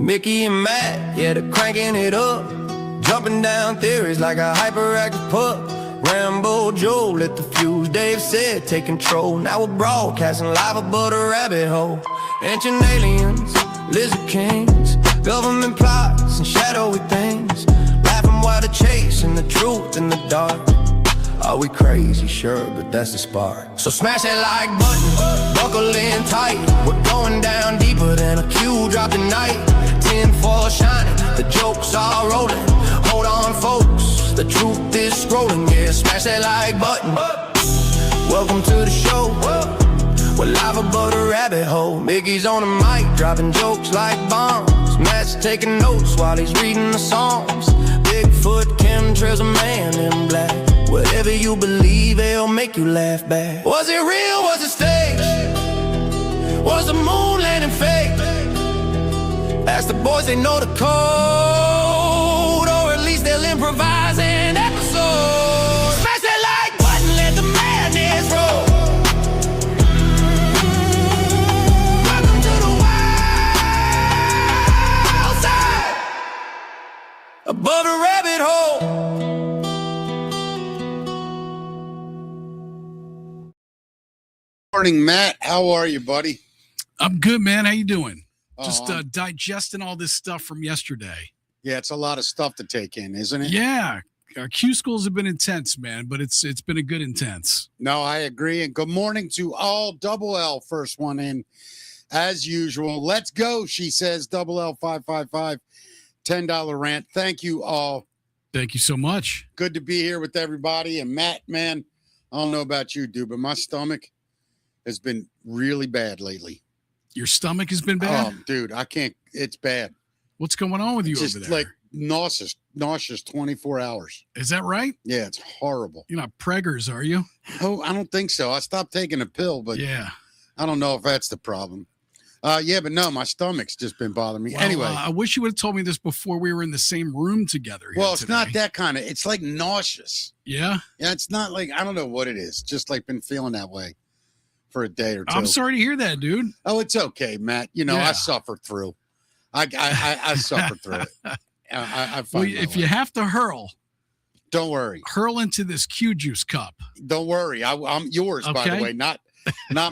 Mickey and Matt, yeah, they're cranking it up. Jumping down theories like a hyperactive pup. Rambo Joe lit the fuse, Dave said take control. Now we're broadcasting live above the rabbit hole. Ancient aliens, lizard kings, government plots and shadowy things. Laughing while they're chasing the truth in the dark. Are we crazy? Sure, but that's the spark. So smash that like button, buckle in tight. We're going down deeper than a cue drop tonight. 10 for shining, the jokes are rolling. Hold on folks, the truth is scrolling. Yeah, smash that like button. Welcome to the show. We're live above the rabbit hole. Mickey's on the mic, dropping jokes like bombs. Matt's taking notes while he's reading the Psalms. Bigfoot, chemtrails, a man in black. Whatever you believe, it'll make you laugh back. Was it real? Was it stage? Was the moon landing fake? Ask the boys, they know the code. Or at least they'll improvise an episode. Smash that like button, let the madness roll. Welcome to the wild side. Above the rabbit hole. Morning, Matt. How are you, buddy? I'm good, man. How you doing? Just digesting all this stuff from yesterday. Yeah, it's a lot of stuff to take in, isn't it? Yeah. Our Q schools have been intense, man, but it's been a good intense. No, I agree. And good morning to all. Double L, first one in, as usual. Let's go, she says. Double L 555, $10 rant. Thank you all. Thank you so much. Good to be here with everybody. And Matt, man, I don't know about you, dude, but my stomach has been really bad lately. Your stomach has been bad? Oh, dude, I can't. It's bad. What's going on with you just over there? Like nauseous 24 hours. Is that right? Yeah, it's horrible. You're not preggers, are you? Oh, I don't think so. I stopped taking a pill, but yeah, I don't know if that's the problem. Yeah, but no, my stomach's just been bothering me. Well, anyway, I wish you would have told me this before we were in the same room together. Well, it's not that kind of. It's like nauseous. Yeah. Yeah, it's not like I don't know what it is. Just like been feeling that way for a day or two. I'm sorry to hear that, dude. Oh, it's okay, Matt. You know, Yeah. I suffered through. I suffered through it. I Well, if you have to hurl, don't worry. Hurl into this Q juice cup. Don't worry. I'm yours, by the Okay. way. Not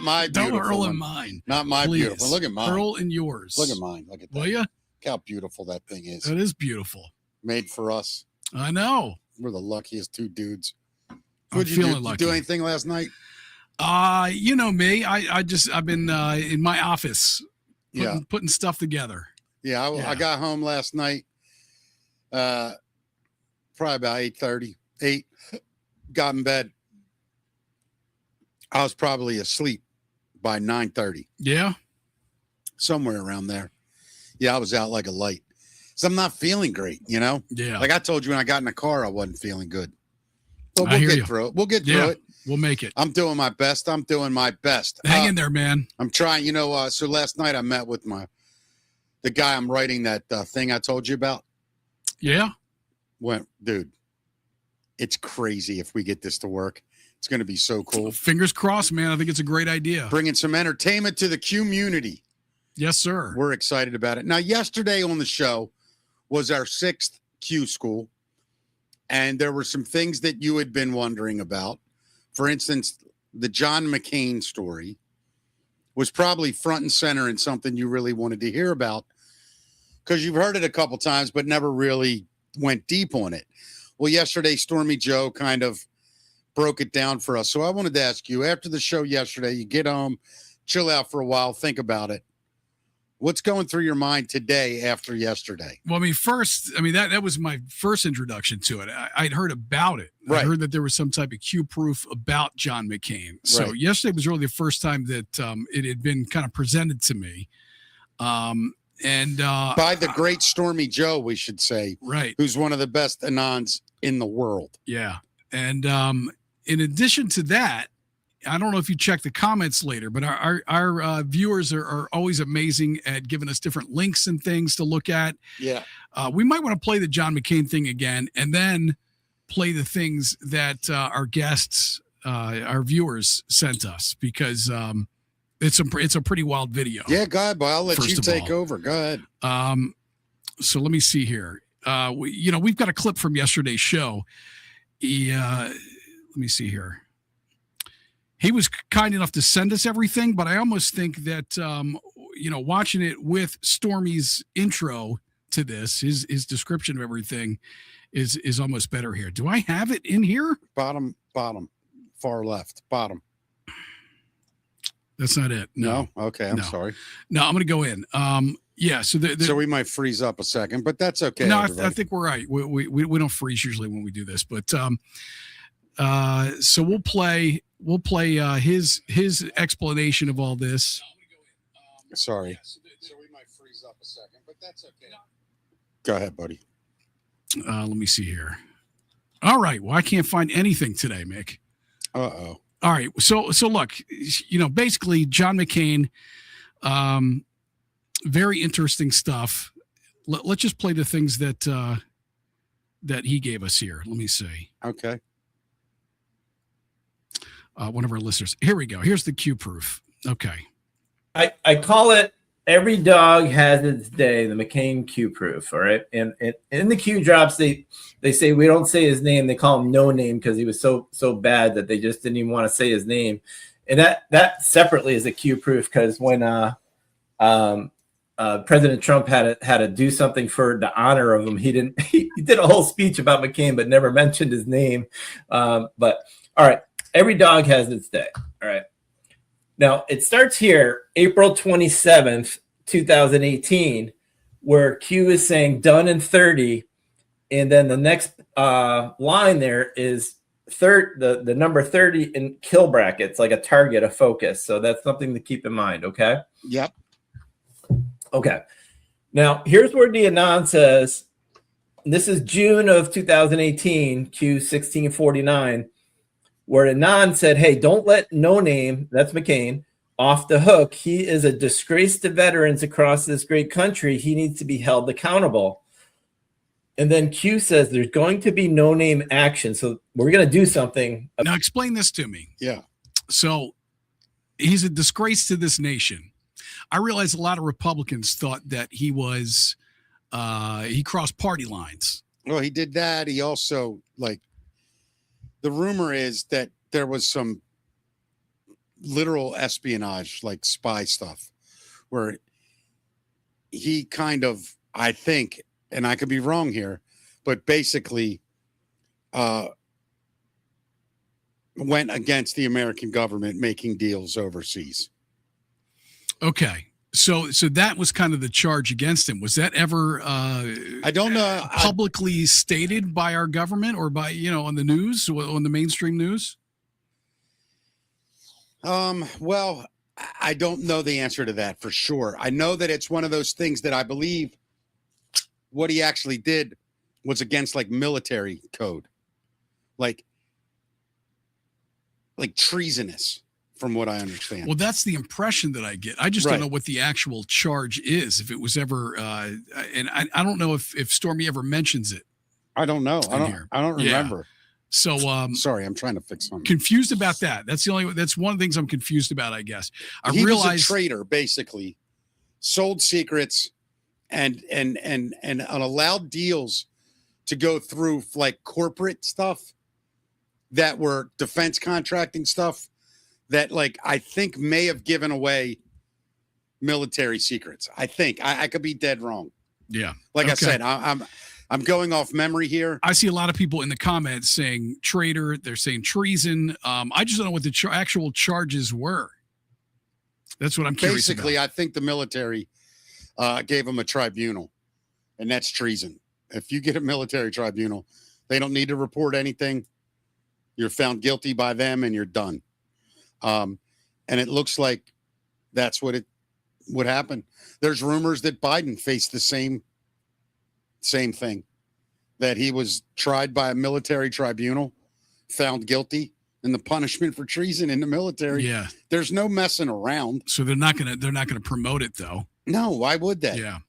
my Don't beautiful hurl one. in mine. Not my Please. beautiful. Look at mine. Hurl in yours. Look at mine. Look at that. Will you? Look how beautiful that thing is. That is beautiful. Made for us. I know. We're the luckiest two dudes. I'm What'd you feeling do? lucky. You do anything last night? You know me. I've been in my office putting stuff together. Yeah, Yeah. I got home last night, probably about 8:30. Got in bed. I was probably asleep by 9:30, Yeah. somewhere around there. Yeah, I was out like a light. So I'm not feeling great, you know? Yeah. Like I told you when I got in the car, I wasn't feeling good. But I we'll hear get you. through it. We'll get through Yeah. it. We'll make it. I'm doing my best. Hang in there, man. I'm trying, so last night I met with the guy I'm writing that thing I told you about. Yeah. Dude, it's crazy if we get this to work. It's going to be so cool. Fingers crossed, man. I think it's a great idea. Bringing some entertainment to the community. Yes, sir. We're excited about it. Now, yesterday on the show was our 6th Q school, and there were some things that you had been wondering about. For instance, the John McCain story was probably front and center in something you really wanted to hear about because you've heard it a couple times, but never really went deep on it. Well, yesterday, Stormy Joe kind of broke it down for us. So I wanted to ask you, after the show yesterday, you get home, chill out for a while, think about it. What's going through your mind today after yesterday? Well, that was my first introduction to it. I'd heard about it. Right. I heard that there was some type of Q proof about John McCain. So Right. yesterday was really the first time that it had been kind of presented to me. By the great Stormy Joe, we should say, right. who's one of the best Anons in the world. Yeah. And in addition to that, I don't know if you check the comments later, but our viewers are always amazing at giving us different links and things to look at. Yeah. We might want to play the John McCain thing again and then play the things that our guests, our viewers sent us because it's a pretty wild video. Yeah, go ahead, boy. I'll let First you of take all. over. Go ahead. So let me see here. We've got a clip from yesterday's show. Let me see here. He was kind enough to send us everything, but I almost think that, watching it with Stormy's intro to this, his description of everything is almost better here. Do I have it in here? Bottom, far left, bottom. That's not it. No. Okay. I'm sorry. No, I'm going to go in. Yeah. So we might freeze up a second, but that's okay. No, I think we're right. We don't freeze usually when we do this, but so we'll play his explanation of all this. Sorry. So we might freeze up a second, but that's okay. Go ahead, buddy. Let me see here. All right. Well, I can't find anything today, Mick. Uh-oh. All right. So look, basically John McCain, very interesting stuff. Let's just play the things that he gave us here. Let me see. Okay. One of our listeners. Here we go. Here's the Q proof. Okay. I call it every dog has its day, the McCain Q proof. All right. And in the Q drops, they say we don't say his name. They call him no name because he was so bad that they just didn't even want to say his name. And that separately is a Q proof because when President Trump had to do something for the honor of him, he did a whole speech about McCain but never mentioned his name. But all right. Every dog has its day. All right. Now, it starts here, April 27th, 2018, where Q is saying done in 30. And then the next line there is the number 30 in kill brackets, like a target, a focus. So that's something to keep in mind. Okay. Yep. Okay. Now, here's where the Anon says, this is June of 2018, Q 1649. Where Anon said, hey, don't let no name, that's McCain, off the hook. He is a disgrace to veterans across this great country. He needs to be held accountable. And then Q says there's going to be no name action. So we're going to do something. Now explain this to me. Yeah. So he's a disgrace to this nation. I realize a lot of Republicans thought that he was, he crossed party lines. Well, he did that. He also, the rumor is that there was some literal espionage, like spy stuff, where he kind of, I think, and I could be wrong here, but basically went against the American government making deals overseas. Okay. So that was kind of the charge against him. Was that ever I don't know publicly stated by our government or by on the news, on the mainstream news? Well, I don't know the answer to that for sure. I know that it's one of those things that I believe what he actually did was against military code, like treasonous. From what I understand. Well, that's the impression that I get. I just don't know what the actual charge is. If it was ever, and I don't know if Stormy ever mentions it. I don't know. I don't remember. So, sorry, I'm trying to fix something. Confused about that. That's one of the things I'm confused about, I guess. He was a traitor, basically, sold secrets and allowed deals to go through corporate stuff that were defense contracting stuff. That I think may have given away military secrets. I think I could be dead wrong. Yeah. I said, I'm going off memory here. I see a lot of people in the comments saying traitor. They're saying treason. I just don't know what the actual charges were. That's what I'm curious about. Basically, I think the military gave him a tribunal, and that's treason. If you get a military tribunal, they don't need to report anything. You're found guilty by them, and you're done. And it looks like that's what happened. There's rumors that Biden faced the same thing, that he was tried by a military tribunal, found guilty, and the punishment for treason in the military. Yeah. There's no messing around. So they're not gonna promote it though. No, why would they? Yeah.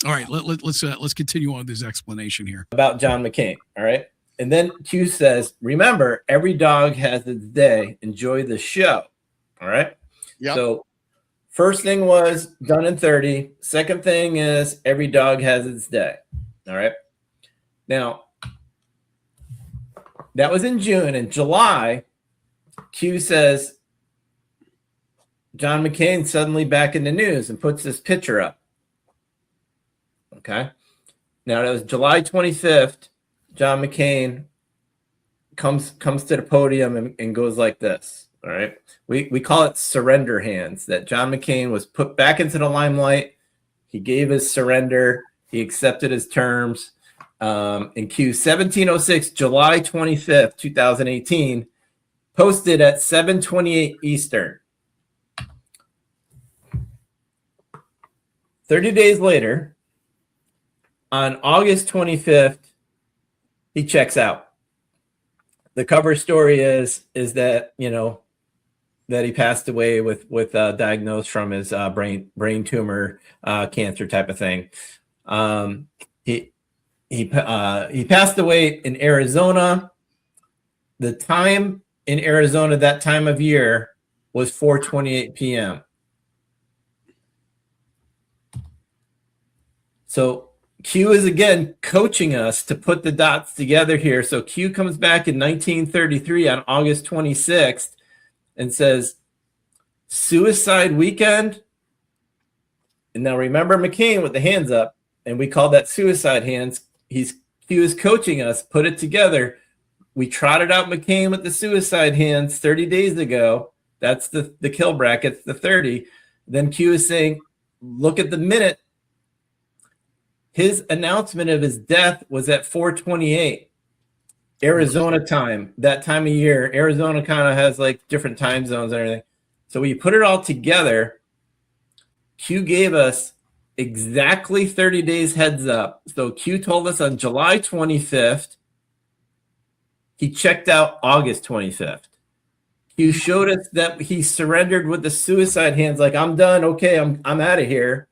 All right, let's continue on with this explanation here. About John McCain. All right. And then Q says, remember, every dog has its day. Enjoy the show. All right. Yeah. So First thing was done in 30. Second thing is every dog has its day. All right. Now, that was in June. In July, Q says John McCain suddenly back in the news and puts this picture up. Okay. Now, that was July 25th. John McCain comes to the podium and goes like this. All right. We call it surrender hands, that John McCain was put back into the limelight. He gave his surrender. He accepted his terms. In Q 1706, July 25th, 2018, posted at 7:28 Eastern. 30 days later, on August 25th, he checks out. The cover story is that, you know, that he passed away with diagnosed from his brain tumor, cancer type of thing. He passed away in Arizona. The time in Arizona that time of year was 4:28 p.m. So Q is again coaching us to put the dots together here. So Q comes back in 1933 on August 26th and says, suicide weekend. And now remember McCain with the hands up, and we call that suicide hands. Q is coaching us, put it together. We trotted out McCain with the suicide hands 30 days ago. That's the kill brackets, the 30. Then Q is saying, look at the minute. His announcement of his death was at 4:28 Arizona time, that time of year. Arizona kind of has like different time zones and everything. So we put it all together. Q gave us exactly 30 days heads up. So Q told us on July 25th, he checked out August 25th. Q showed us that he surrendered with the suicide hands, like, I'm done. Okay, I'm out of here.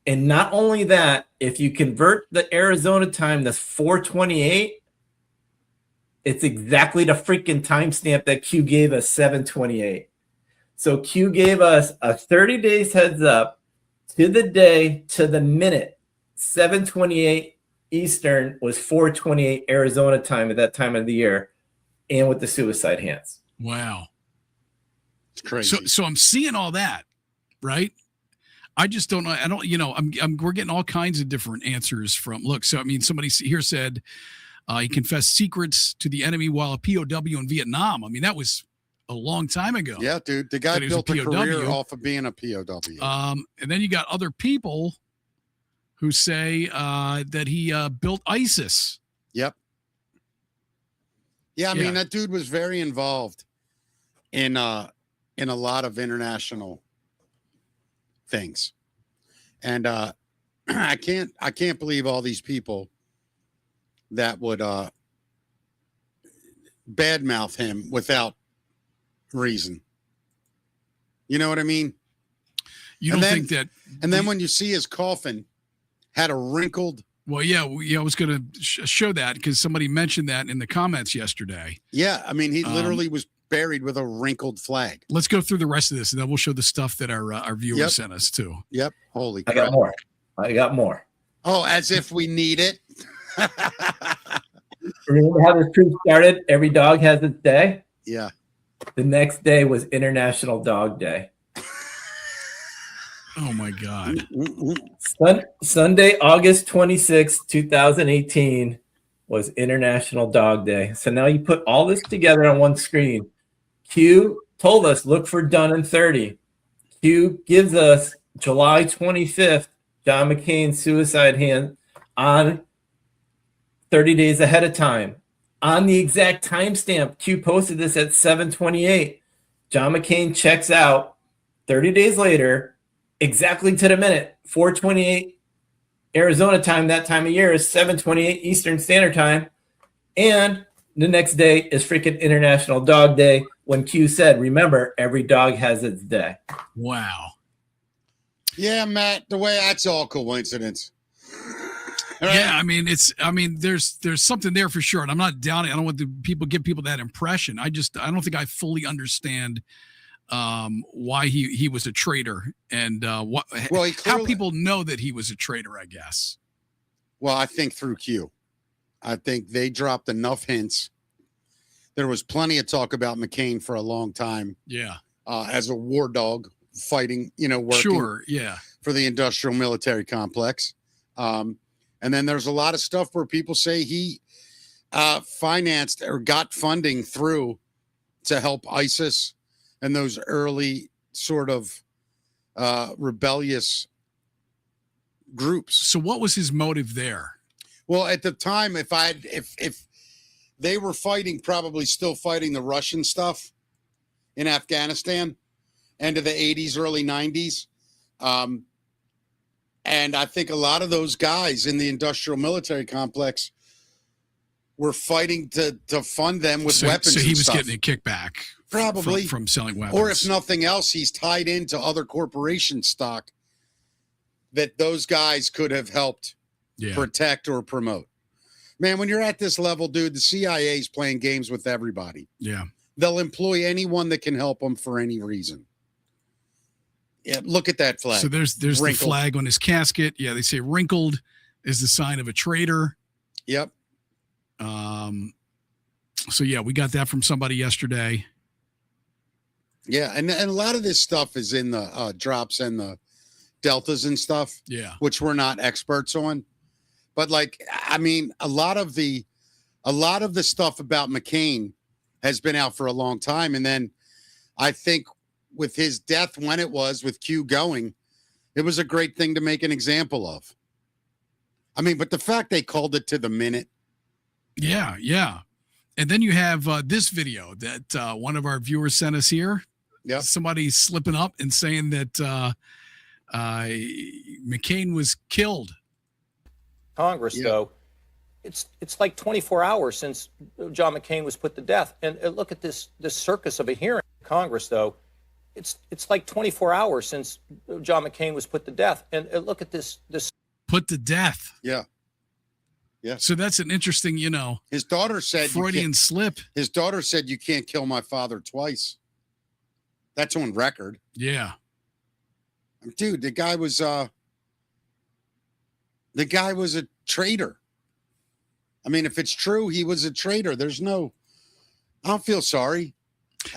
And not only that, if you convert the Arizona time, that's 4:28, it's exactly the freaking timestamp that Q gave us, 7:28. So Q gave us a 30 days heads up to the day, to the minute. 7:28 Eastern was 4:28 Arizona time at that time of the year, and with the suicide hands. Wow. It's crazy. So I'm seeing all that, right? I just don't know. I don't, you know, we're getting all kinds of different answers from, look, so I mean, somebody here said he confessed secrets to the enemy while a POW in Vietnam. I mean, that was a long time ago. Yeah, dude. The guy built a career off of being a POW. And then you got other people who say that he built ISIS. Yep. Yeah, I mean, that dude was very involved in a lot of international things. And I can't believe all these people that would badmouth him without reason. You know what I mean? You don't think that? And then when you see his coffin had a wrinkled. Well, yeah, I was going to show that because somebody mentioned that in the comments yesterday. Yeah, I mean, he literally was buried with a wrinkled flag. Let's go through the rest of this, and then we'll show the stuff that our viewers sent us too. Yep. Holy crap. I got more. Oh, as if we need it. Remember how this troop started? Every dog has its day. Yeah. The next day was International Dog Day. Oh my God. Sunday, August 26, 2018 was International Dog Day. So now you put all this together on one screen. Q told us, look for done in 30. Q gives us July 25th, John McCain's suicide hand on 30 days ahead of time. On the exact timestamp, Q posted this at 7:28. John McCain checks out 30 days later, exactly to the minute, 4:28 Arizona time, that time of year is 7:28 Eastern Standard Time. And the next day is freaking International Dog Day when Q said, remember, every dog has its day. Wow. Yeah, Matt, the way that's all coincidence. Right? Yeah, I mean, there's something there for sure. And I'm not doubting. I don't want give people that impression. I don't think I fully understand why he was a traitor and what Well, he how clearly, people know that he was a traitor, I guess. well, I think through Q. I think they dropped enough hints. There was plenty of talk about McCain for a long time Yeah. as a war dog fighting, working Sure. Yeah. for the industrial military complex. And then there's a lot of stuff where people say he financed or got funding through to help ISIS and those early sort of rebellious groups. So what was his motive there? Well, at the time, if they were fighting, probably still fighting the Russian stuff in Afghanistan, end of the 80s, early 90s. And I think a lot of those guys in the industrial military complex were fighting to fund them with weapons. So he and was stuff. getting a kickback Probably. from selling weapons. Or if nothing else, he's tied into other corporation stock that those guys could have helped yeah. protect or promote. Man, when you're at this level, dude, the CIA's playing games with everybody. Yeah. They'll employ anyone that can help them for any reason. Yeah, look at that flag. So there's the Wrinkled. flag on his casket. Yeah, they say wrinkled is the sign of a traitor. Yep. So yeah, we got that from somebody yesterday. Yeah, and a lot of this stuff is in the drops and the deltas and stuff, Yeah. which we're not experts on. But like, I mean, a lot of the stuff about McCain has been out for a long time. And then I think with his death, when it was with Q going, it was a great thing to make an example of. I mean, but the fact they called it to the minute. Yeah. Yeah. And then you have this video that one of our viewers sent us here. Yep. Somebody slipping up and saying that McCain was killed. Congress, Yeah. though, it's like 24 hours since John McCain was put to death. And look at this circus of a hearing in Congress, though. It's like 24 hours since John McCain was put to death. And look at this Put to death. Yeah. Yeah. So that's an interesting, His daughter said Freudian slip. his daughter said, "You can't kill my father twice." That's on record. Yeah. Dude, the guy was a traitor. I mean, if it's true, he was a traitor. I don't feel sorry.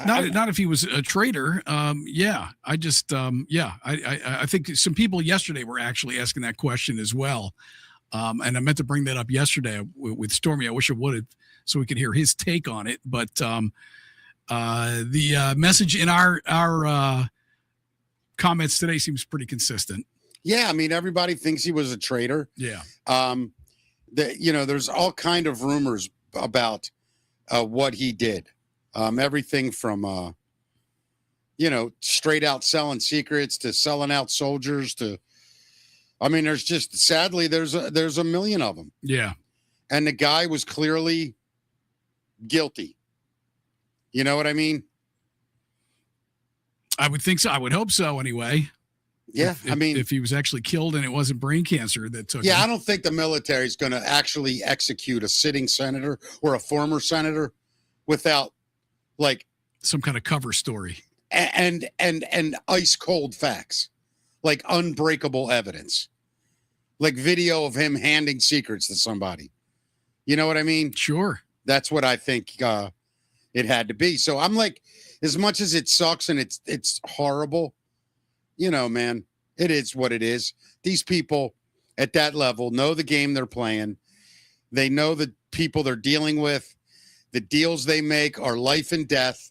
Not if he was a traitor. Yeah. I just I think some people yesterday were actually asking that question as well. And I meant to bring that up yesterday with Stormy. I wish I would have, so we could hear his take on it. But the message in our comments today seems pretty consistent. Yeah, I mean, everybody thinks he was a traitor. Yeah. There's all kind of rumors about what he did. Everything from straight out selling secrets to selling out soldiers to, I mean, there's just, sadly, there's a million of them. Yeah. And the guy was clearly guilty. You know what I mean? I would think so. I would hope so anyway. Yeah. If he was actually killed and it wasn't brain cancer that took yeah, him. I don't think the military is going to actually execute a sitting senator or a former senator without like some kind of cover story. And ice cold facts, like unbreakable evidence, like video of him handing secrets to somebody. You know what I mean? Sure. That's what I think it had to be. So I'm like, as much as it sucks and it's horrible, man, it is what it is. These people at that level know the game they're playing. They know the people they're dealing with. The deals they make are life and death.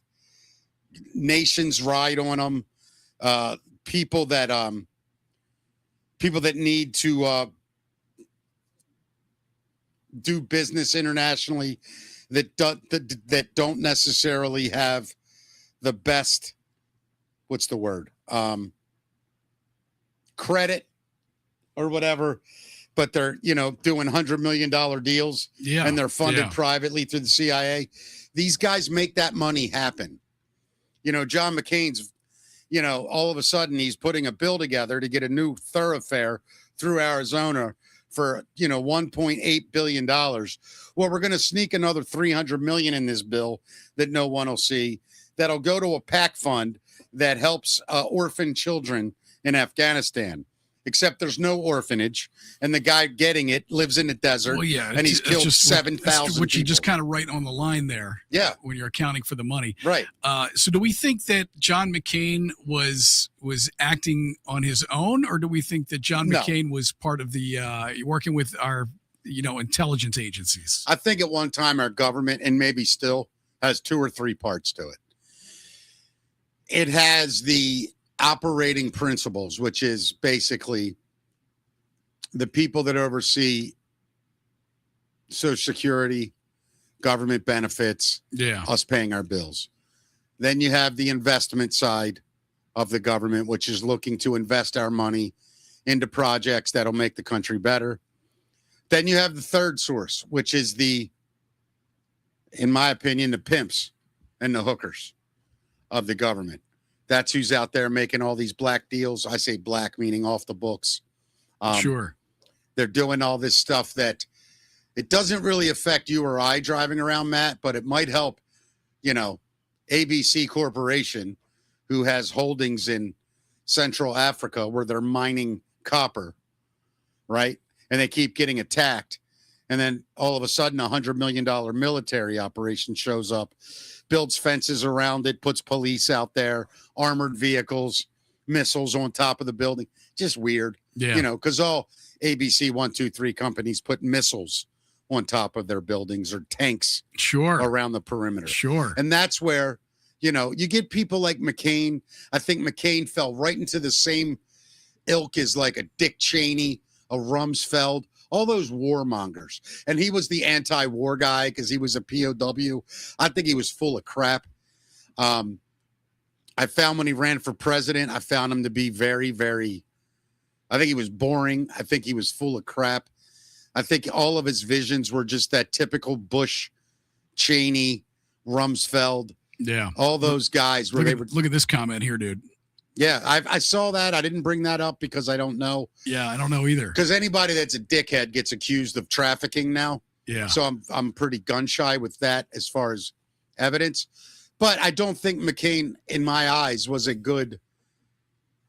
Nations ride on them. People that need to do business internationally that don't necessarily have the best, what's the word? Credit or whatever, but they're, doing $100 million deals. Yeah. And they're funded privately through the CIA. These guys make that money happen. John McCain's, all of a sudden he's putting a bill together to get a new thoroughfare through Arizona for, $1.8 billion. Well, we're going to sneak another $300 million in this bill that no one will see. That'll go to a PAC fund that helps orphan children in Afghanistan. Except there's no orphanage, and the guy getting it lives in the desert. Well, yeah, and he's it's killed just 7,000 which you just people. kind of write on the line there. Yeah. When you're accounting for the money. Right. So do we think that John McCain was acting on his own, or do we think that John No. McCain was part of the working with our intelligence agencies? I think at one time our government, and maybe still, has 2 or 3 parts to it. It has the operating principles, which is basically the people that oversee Social Security, government benefits, Yeah. us paying our bills. Then you have the investment side of the government, which is looking to invest our money into projects that'll make the country better. Then you have the third source, which is in my opinion, the pimps and the hookers of the government. That's who's out there making all these black deals. I say black, meaning off the books. Sure. They're doing all this stuff that it doesn't really affect you or I driving around, Matt, but it might help, ABC Corporation, who has holdings in Central Africa where they're mining copper, right? And they keep getting attacked. And then all of a sudden, $100 million military operation shows up, builds fences around it, puts police out there, armored vehicles, missiles on top of the building. Just weird, Yeah. because all ABC 1, 2, 3 companies put missiles on top of their buildings or tanks Sure. around the perimeter. Sure. And that's where, you get people like McCain. I think McCain fell right into the same ilk as like a Dick Cheney, a Rumsfeld, all those warmongers. And he was the anti-war guy because he was a POW. I think he was full of crap. I found when he ran for president, I found him to be very, very, I think he was boring. I think he was full of crap. I think all of his visions were just that typical Bush, Cheney, Rumsfeld, Yeah. all those guys where Look at this comment here, dude. Yeah, I saw that. I didn't bring that up because I don't know. Yeah, I don't know either. Because anybody that's a dickhead gets accused of trafficking now. Yeah. So I'm pretty gun shy with that as far as evidence. But I don't think McCain, in my eyes, was a good,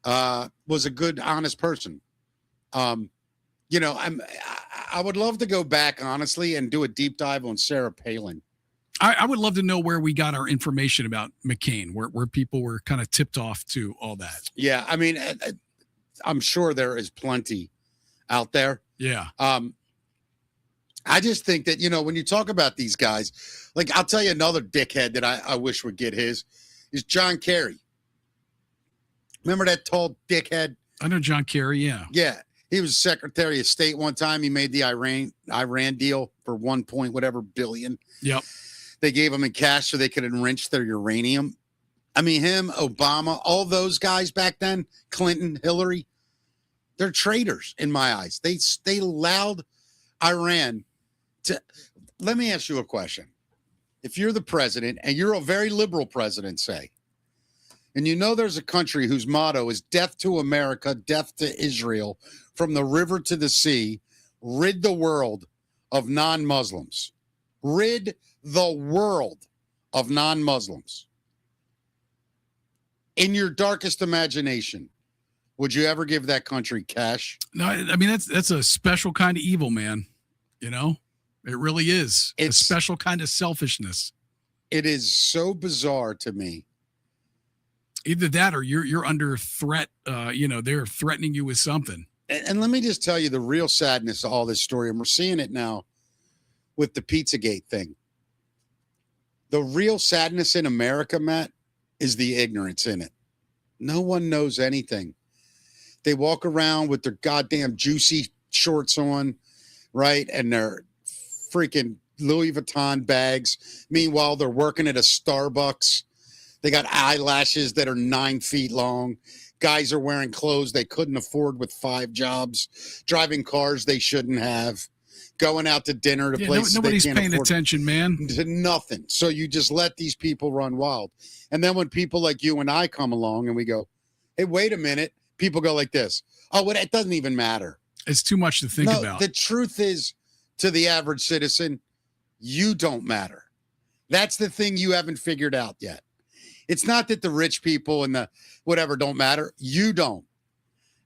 honest person. I would love to go back honestly and do a deep dive on Sarah Palin. I would love to know where we got our information about McCain, where people were kind of tipped off to all that. Yeah, I mean, I'm sure there is plenty out there. Yeah. I just think that, when you talk about these guys, like I'll tell you another dickhead that I wish would get his is John Kerry. Remember that tall dickhead? I know John Kerry. Yeah. Yeah. He was Secretary of State one time. He made the Iran deal for 1 point whatever billion. Yep. They gave him in cash so they could enrich their uranium. I mean, him, Obama, all those guys back then, Clinton, Hillary, they're traitors in my eyes. They allowed Iran to. Let me ask you a question. If you're the president and you're a very liberal president, say, and there's a country whose motto is death to America, death to Israel, from the river to the sea, rid the world of non-Muslims. Rid the world of non-Muslims. In your darkest imagination, would you ever give that country cash? No, I mean, that's a special kind of evil, man. It really is. It's a special kind of selfishness. It is so bizarre to me. Either that or you're under threat. They're threatening you with something. And let me just tell you the real sadness of all this story, and we're seeing it now with the Pizzagate thing. The real sadness in America, Matt, is the ignorance in it. No one knows anything. They walk around with their goddamn juicy shorts on, right? And their freaking Louis Vuitton bags. Meanwhile, they're working at a Starbucks. They got eyelashes that are 9 feet long. Guys are wearing clothes they couldn't afford with 5 jobs, driving cars they shouldn't have, going out to dinner to places nobody's they can't paying afford. attention, man. To nothing. So you just let these people run wild. And then when people like you and I come along and we go, hey, wait a minute, people go like this. Oh, well, it doesn't even matter. It's too much to think No, about. the truth is, to the average citizen, you don't matter. That's the thing you haven't figured out yet. It's not that the rich people and the whatever don't matter. You don't.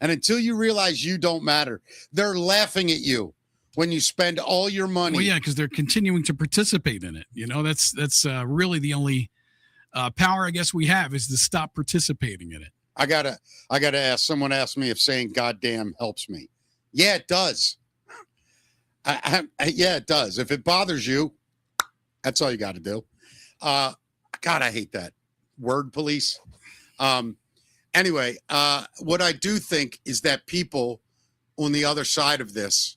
And until you realize you don't matter, they're laughing at you when you spend all your money. Well, yeah, because they're continuing to participate in it. You know, that's really the only power I guess we have is to stop participating in it. I gotta ask. Someone asked me if saying "goddamn" helps me. Yeah, it does. Yeah, it does. If it bothers you, that's all you got to do. God, I hate that word police. Anyway, what I do think is that people on the other side of this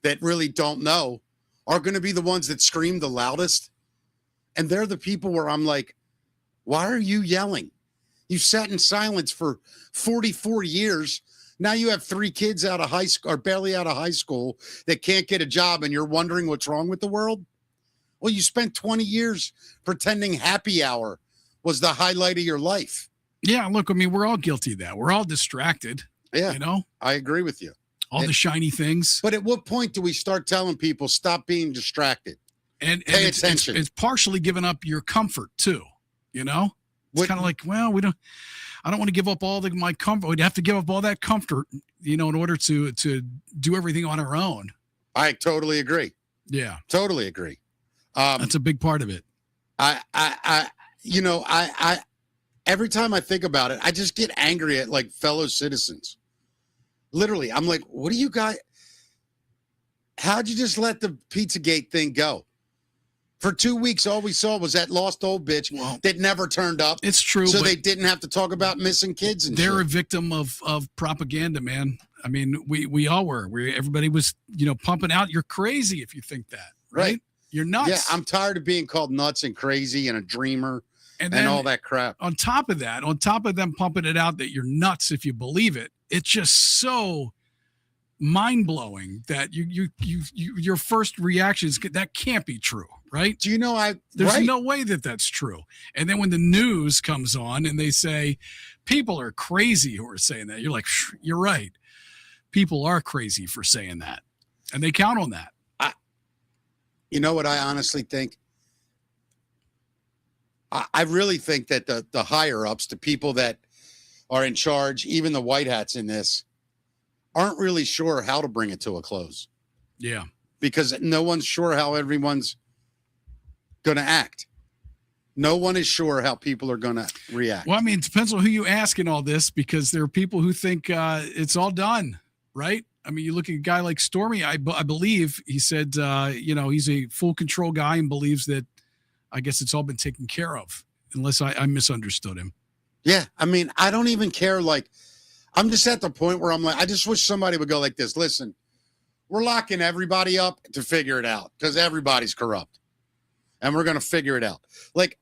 that really don't know are going to be the ones that scream the loudest. And they're the people where I'm like, why are you yelling? You sat in silence for 44 years. Now you have 3 kids out of high school or barely out of high school that can't get a job and you're wondering what's wrong with the world. Well, you spent 20 years pretending happy hour was the highlight of your life. Yeah, look, I mean, we're all guilty of that. We're all distracted. Yeah, you know, I agree with you. all the shiny things. But at what point do we start telling people stop being distracted? And Pay it's, attention. It's partially giving up your comfort too. You know, it's kind of like, well, I don't want to give up all my comfort. We'd have to give up all that comfort, you know, in order to do everything on our own. I totally agree. Yeah, Totally agree. that's a big part of it. I every time I think about it, I just get angry at like fellow citizens. Literally, I'm like, what do you guys? How'd you just let the Pizzagate thing go? For 2 weeks, all we saw was that lost old bitch that never turned up. It's true. So but they didn't have to talk about missing kids and they're a shit. victim of propaganda, man. I mean, we all were. Everybody was, pumping out. You're crazy if you think that, right? You're nuts. Yeah, I'm tired of being called nuts and crazy and a dreamer and and all that crap. On top of them pumping it out that you're nuts if you believe it, it's just so mind-blowing that your first reaction is that can't be true, right? Do you know There's no way that that's true. And then when the news comes on and they say people are crazy who are saying that, you're like, you're right. People are crazy for saying that, and they count on that. You know what I honestly think? I really think that the higher ups, the people that are in charge, even the white hats in this, aren't really sure how to bring it to a close. Yeah. Because no one's sure how everyone's going to act. No one is sure how people are going to react. Well, I mean, it depends on who you ask in all this, because there are people who think it's all done, right? I mean, you look at a guy like Stormy, I believe he said, he's a full control guy and believes that, I guess it's all been taken care of, unless I misunderstood him. Yeah. I mean, I don't even care. Like, I'm just at the point where I'm like, I just wish somebody would go like this. Listen, we're locking everybody up to figure it out because everybody's corrupt and we're going to figure it out. Like,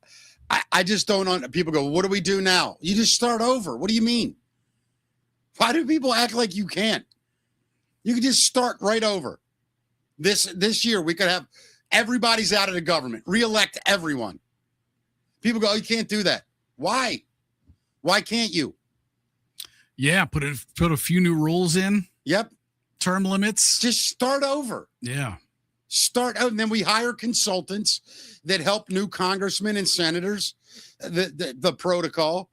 I just don't people go, what do we do now? You just start over. What do you mean? Why do people act like you can't? You can just start right over. This year, we could have everybody's out of the government, reelect everyone. People go, oh, you can't do that. Why? Why can't you? Yeah, put a few new rules in. Yep. Term limits. Just start over. Yeah. Start out, and then we hire consultants that help new congressmen and senators. The protocol.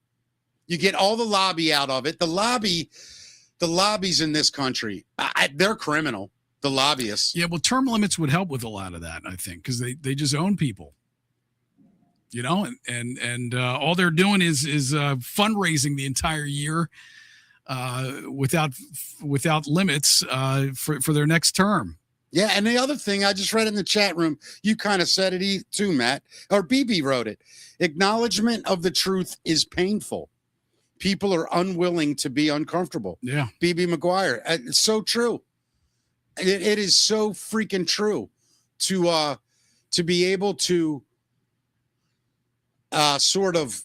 You get all the lobby out of it. The lobbies in this country, they're criminal. The lobbyists. Yeah, well, term limits would help with a lot of that, I think, because they just own people. And all they're doing is fundraising the entire year without limits for their next term. Yeah, and the other thing I just read in the chat room, you kind of said it too, Matt, or BB wrote it. Acknowledgement of the truth is painful. People are unwilling to be uncomfortable. Yeah, BB McGuire, it's so true. It is so freaking true to be able to sort of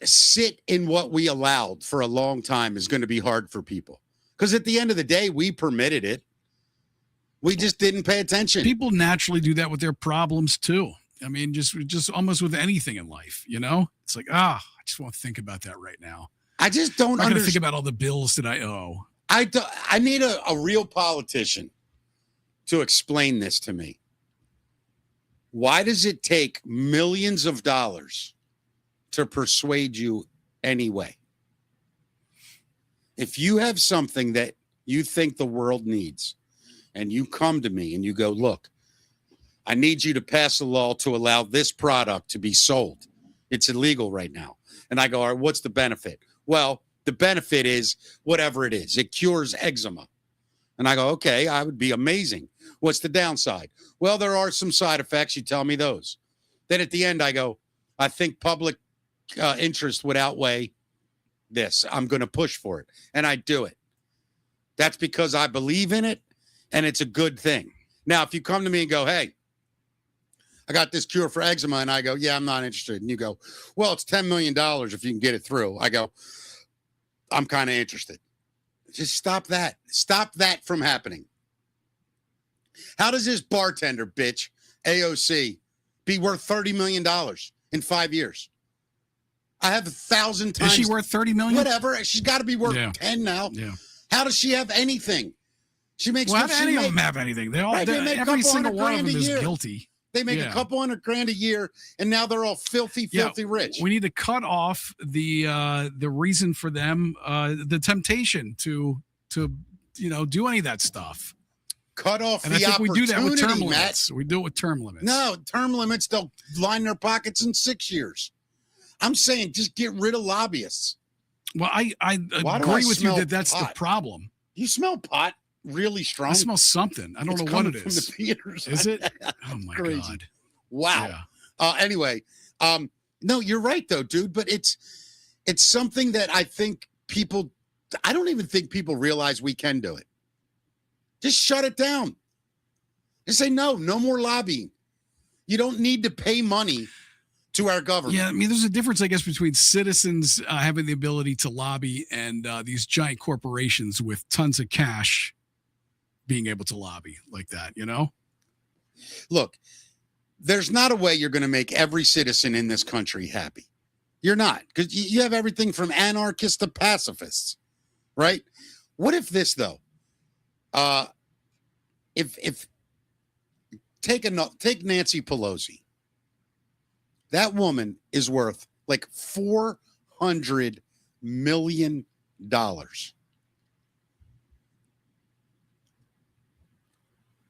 sit in what we allowed for a long time is going to be hard for people. Because at the end of the day, we permitted it. We just didn't pay attention. People naturally do that with their problems too. I mean, just almost with anything in life, It's like, I just won't think about that right now. I just don't I'm not going to think about all the bills that I owe. I need a real politician to explain this to me. Why does it take millions of dollars to persuade you anyway? If you have something that you think the world needs, and you come to me and you go, look, I need you to pass a law to allow this product to be sold. It's illegal right now. And I go, all right, what's the benefit? Well, the benefit is whatever it is. It cures eczema. And I go, okay, I would be amazing. What's the downside? Well, there are some side effects. You tell me those. Then at the end, I go, I think public interest would outweigh this. I'm going to push for it. And I do it. That's because I believe in it, and it's a good thing. Now, if you come to me and go, hey, I got this cure for eczema, and I go, yeah, I'm not interested. And you go, well, it's $10 million if you can get it through. I go, I'm kind of interested. Just stop that. Stop that from happening. How does this bartender bitch, AOC, be worth $30 million in 5 years? I have 1,000 times. Is she worth 30 million? Whatever. She's got to be worth 10 now. Yeah. How does she have anything? She makes. Well, how do any of them have anything? They all. Right, they make every $200,000 single one of them a is year. guilty. They make a couple $100,000 a year, and now they're all filthy rich. We need to cut off the reason for them, the temptation to do any of that stuff. Cut off and the I think we do that with term Matt. limits. We do it with term limits. No, term limits, they'll line their pockets in 6 years. I'm saying just get rid of lobbyists. Well, I agree with you that that's the problem. You smell pot really strong. I smell something. I don't know what it is. From the theaters. Is it? Oh my Crazy. God. Wow. Yeah. Anyway, no, you're right though, dude. But it's something that I think I don't even think people realize we can do it. Just shut it down. Just say no more lobbying. You don't need to pay money to our government. Yeah, I mean, there's a difference, I guess, between citizens having the ability to lobby and these giant corporations with tons of cash being able to lobby like that, Look, there's not a way you're going to make every citizen in this country happy. You're not, because you have everything from anarchists to pacifists, right? What if this, though? If take Nancy Pelosi. That woman is worth like $400 million.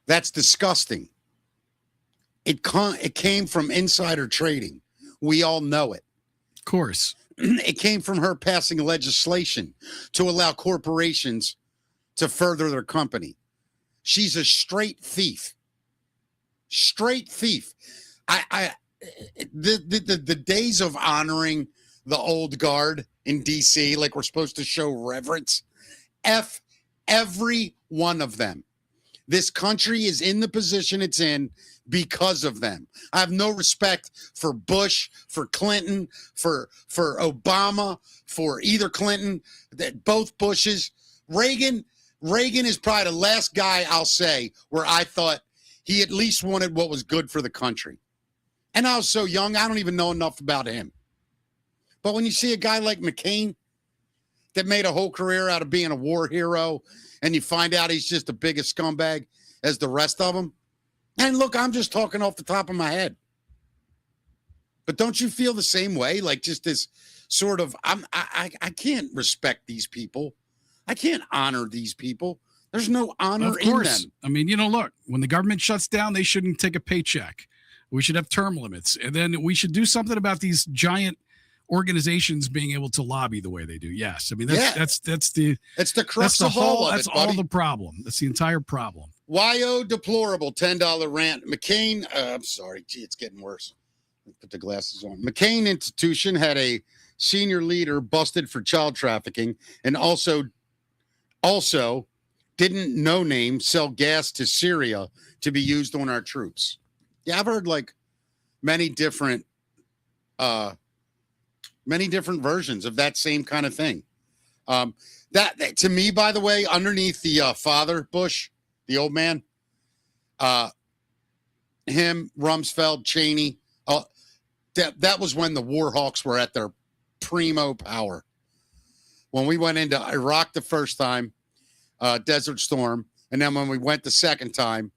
That's disgusting. It came from insider trading. We all know it. Of course. It came from her passing legislation to allow corporations to further their company. She's a straight thief. Straight thief. The days of honoring the old guard in DC, like we're supposed to show reverence, F every one of them. This country is in the position it's in because of them. I have no respect for Bush, for Clinton, for Obama, for either Clinton, both Bushes. Reagan is probably the last guy I'll say where I thought he at least wanted what was good for the country. And I was so young, I don't even know enough about him. But when you see a guy like McCain that made a whole career out of being a war hero, and you find out he's just the biggest scumbag as the rest of them, and look, I'm just talking off the top of my head. But don't you feel the same way? Like just this sort of, I can't respect these people. I can't honor these people. There's no honor in them. I mean, look, when the government shuts down, they shouldn't take a paycheck. We should have term limits, and then we should do something about these giant organizations being able to lobby the way they do. Yes, I mean that's the crux of all of it. That's all the problem. That's the entire problem. YO deplorable $10 rant. McCain. I'm sorry. Gee, it's getting worse. Put the glasses on. McCain Institution had a senior leader busted for child trafficking, and also didn't no name sell gas to Syria to be used on our troops. Yeah, I've heard like many different versions of that same kind of thing. That to me, by the way, underneath the father Bush, the old man, him, Rumsfeld, Cheney, that was when the war hawks were at their primo power. When we went into Iraq the first time, Desert Storm, and then when we went the second time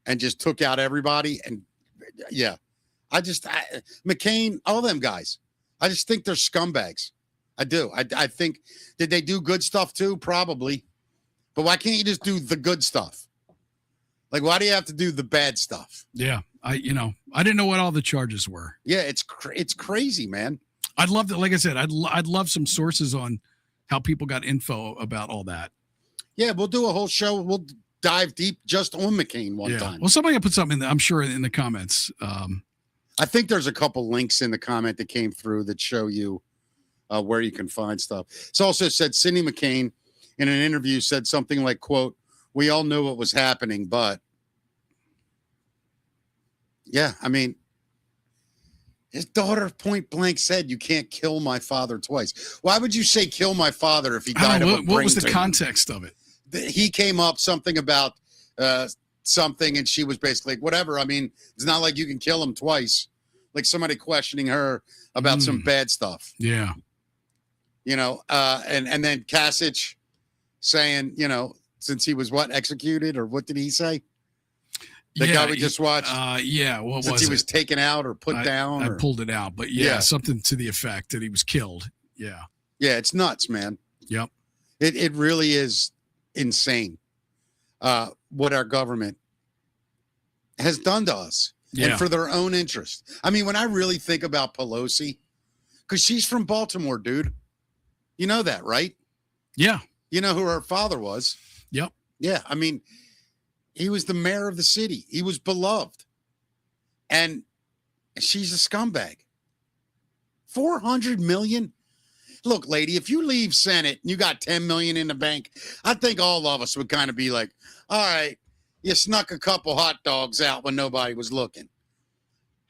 and just took out everybody, and yeah, McCain, all them guys, I just think they're scumbags. I do. I think, did they do good stuff too? Probably. But why can't you just do the good stuff? Like, why do you have to do the bad stuff? Yeah. I didn't know what all the charges were. Yeah, it's crazy, man. I'd love to, like I said, I'd love some sources on how people got info about all that. Yeah, we'll do a whole show. We'll dive deep just on McCain one time. Well, somebody will put something I'm sure in the comments. I think there's a couple links in the comment that came through that show you where you can find stuff. It's also said Cindy McCain in an interview said something like, quote, "We all knew what was happening, but," yeah, I mean, his daughter point blank said, "You can't kill my father twice." Why would you say kill my father if he died of a brain what was the tumor? context of it? He came up something about something, and she was basically like, whatever. I mean, it's not like you can kill him twice. Like somebody questioning her about some bad stuff. Yeah. And then Kasich saying, since he was executed, or what did he say? The guy we just watched. Yeah. What since was he it? was taken out or put down. I or, pulled it out, but yeah, something to the effect that he was killed. Yeah. Yeah, it's nuts, man. Yep. It really is insane what our government has done to us and for their own interest. I mean, when I really think about Pelosi, because she's from Baltimore, dude. You know that, right? Yeah. You know who her father was? Yep. Yeah. I mean, he was the mayor of the city. He was beloved. And she's a scumbag. 400 million. Look, lady, if you leave Senate and you got 10 million in the bank, I think all of us would kind of be like, all right, you snuck a couple hot dogs out when nobody was looking.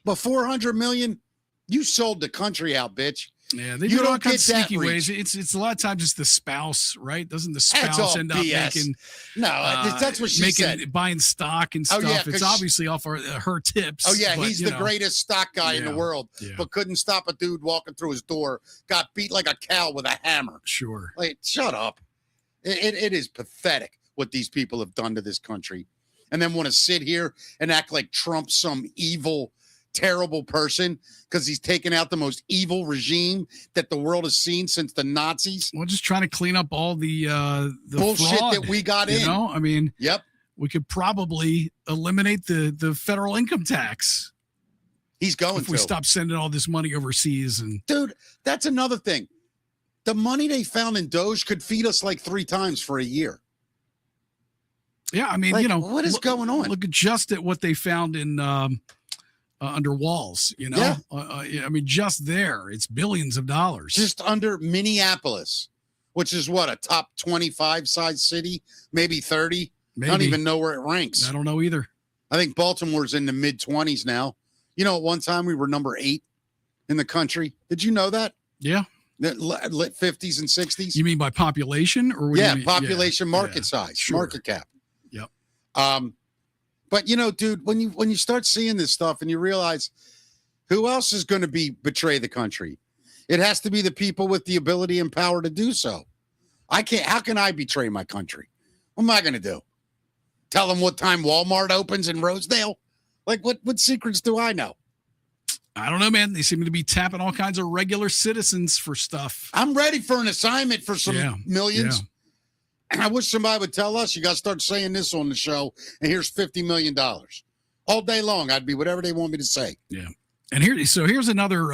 But 400 million, you sold the country out, bitch. Yeah, they You do all don't kinds get of that sneaky ways. reach. It's a lot of times it's the spouse, right? Doesn't the That's all spouse end up BS. making That's what she said. buying stock and Oh, stuff? yeah, It's 'cause obviously off her tips. Oh, yeah, but, he's the greatest stock guy in the Yeah, world, yeah. but couldn't stop a dude walking through his door, got beat like a cow with a hammer. Sure. Like, shut up. It is pathetic what these people have done to this country. And then want to sit here and act like Trump's some evil, terrible person because he's taken out the most evil regime that the world has seen since the Nazis. We're just trying to clean up all the Bullshit fraud, that we got in. I mean, Yep. we could probably eliminate the federal income tax He's going if we to. stop sending all this money overseas. And Dude, that's another thing. The money they found in Doge could feed us like 3 times for a year. yeah, I mean, Like, you know, what is going on? Look just at what they found in under walls. Yeah. I mean, just there, it's billions of dollars. Just under Minneapolis, which is what, a top 25 size city, maybe 30. I don't Maybe. even know where it ranks. I don't know either. I think Baltimore's in the mid 20s now. At one time we were number 8 in the country. Did you know that? Yeah. That lit 50s and 60s. You mean by population or what do Yeah, you mean? population, market yeah, size, sure. market cap. Yep. But dude, when you start seeing this stuff and you realize who else is going to betray the country, it has to be the people with the ability and power to do so. I can't. How can I betray my country? What am I going to do? Tell them what time Walmart opens in Rosedale? Like, what secrets do I know? I don't know, man. They seem to be tapping all kinds of regular citizens for stuff. I'm ready for an assignment for some Yeah, millions. yeah. And I wish somebody would tell us, you got to start saying this on the show, and here's $50 million. All day long, I'd be whatever they want me to say. Yeah. And here's another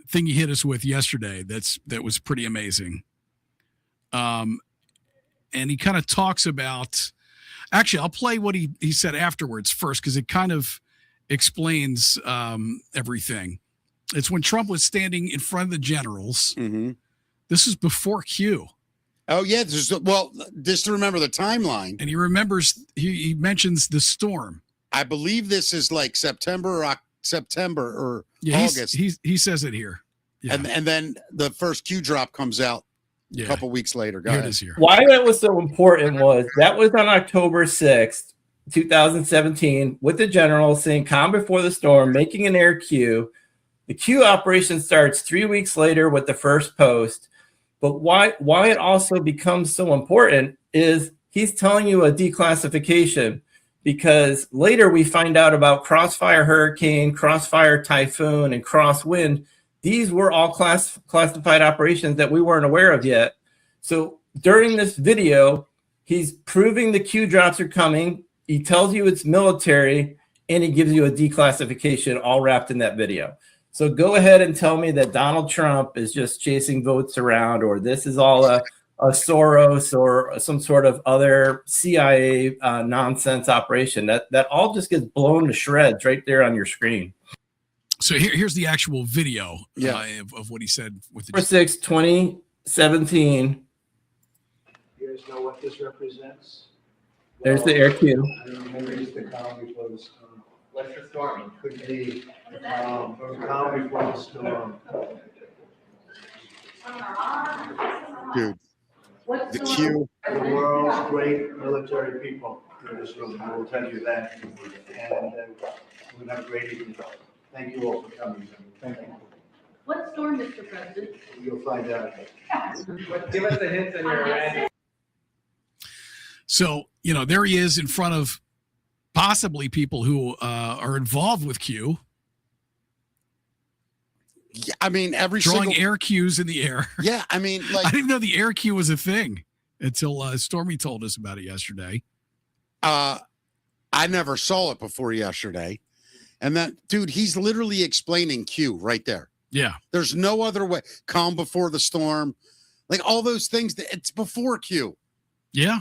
thing you hit us with yesterday that was pretty amazing. And he kind of talks about, actually, I'll play what he said afterwards first, because it kind of explains everything. It's when Trump was standing in front of the generals. Mm-hmm. This is before Q. Oh, yeah. Just to remember the timeline. And he remembers, he mentions the storm. I believe this is like September or Yeah, August. he says it here. Yeah. And then the first Q drop comes out Yeah. a couple weeks later. Go Here ahead. it is here. Why that was so important was that was on October 6th, 2017, with the general saying calm before the storm, making an air Q. The Q operation starts 3 weeks later with the first post. But why it also becomes so important is he's telling you a declassification. because later we find out about Crossfire Hurricane, Crossfire Typhoon, and Crosswind. These were all classified operations that we weren't aware of yet. So during this video, he's proving the Q drops are coming. He tells you it's military, and he gives you a declassification all wrapped in that video. So go ahead and tell me that Donald Trump is just chasing votes around, or this is all a Soros or some sort of other CIA nonsense operation. That all just gets blown to shreds right there on your screen. So here's the actual video of what he said with the 6, 2017. You guys know what this represents? There's the air cue. I remember it's the calm before the storm. What's the storm? Could be the calm before the storm. Dude, the Q. The world's great military people in this room, I will tell you that. And we're not great evening. Thank you all for coming. Thank you. What storm, Mr. President? You'll find out. Give us the hints on your end. So, there he is in front of possibly people who are involved with Q. Yeah, I mean, drawing air cues in the air. Yeah, I mean, I didn't even know the air cue was a thing until Stormy told us about it yesterday. I never saw it before yesterday. And that, dude, he's literally explaining Q right there. Yeah. There's no other way. Calm before the storm. Like all those things, it's before Q. Yeah.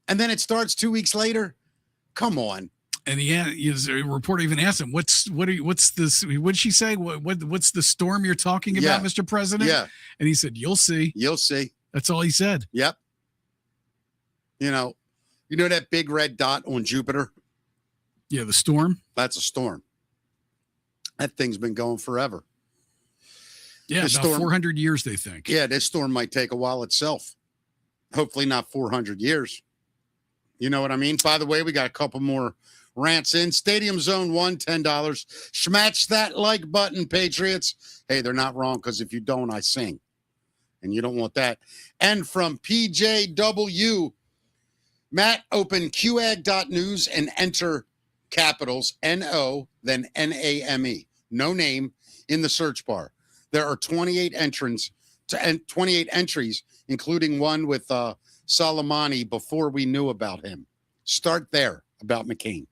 And then it starts 2 weeks later. Come on. And a reporter even asked him, what's this? What did she say? What's the storm you're talking about, Mr. President? Yeah. And he said, you'll see. You'll see. That's all he said. Yep. You know that big red dot on Jupiter? Yeah, the storm. That's a storm. That thing's been going forever. Yeah, about 400 years, they think. Yeah, this storm might take a while itself. Hopefully not 400 years. You know what I mean? By the way, we got a couple more rants in. Stadium Zone 1, $10. Smash that like button, Patriots. Hey, they're not wrong, because if you don't, I sing. And you don't want that. And from PJW, Matt, open QAG.news and enter capitals NO, then NAME. No name in the search bar. There are 28 entries, including one with Soleimani before we knew about him. Start there about McCain.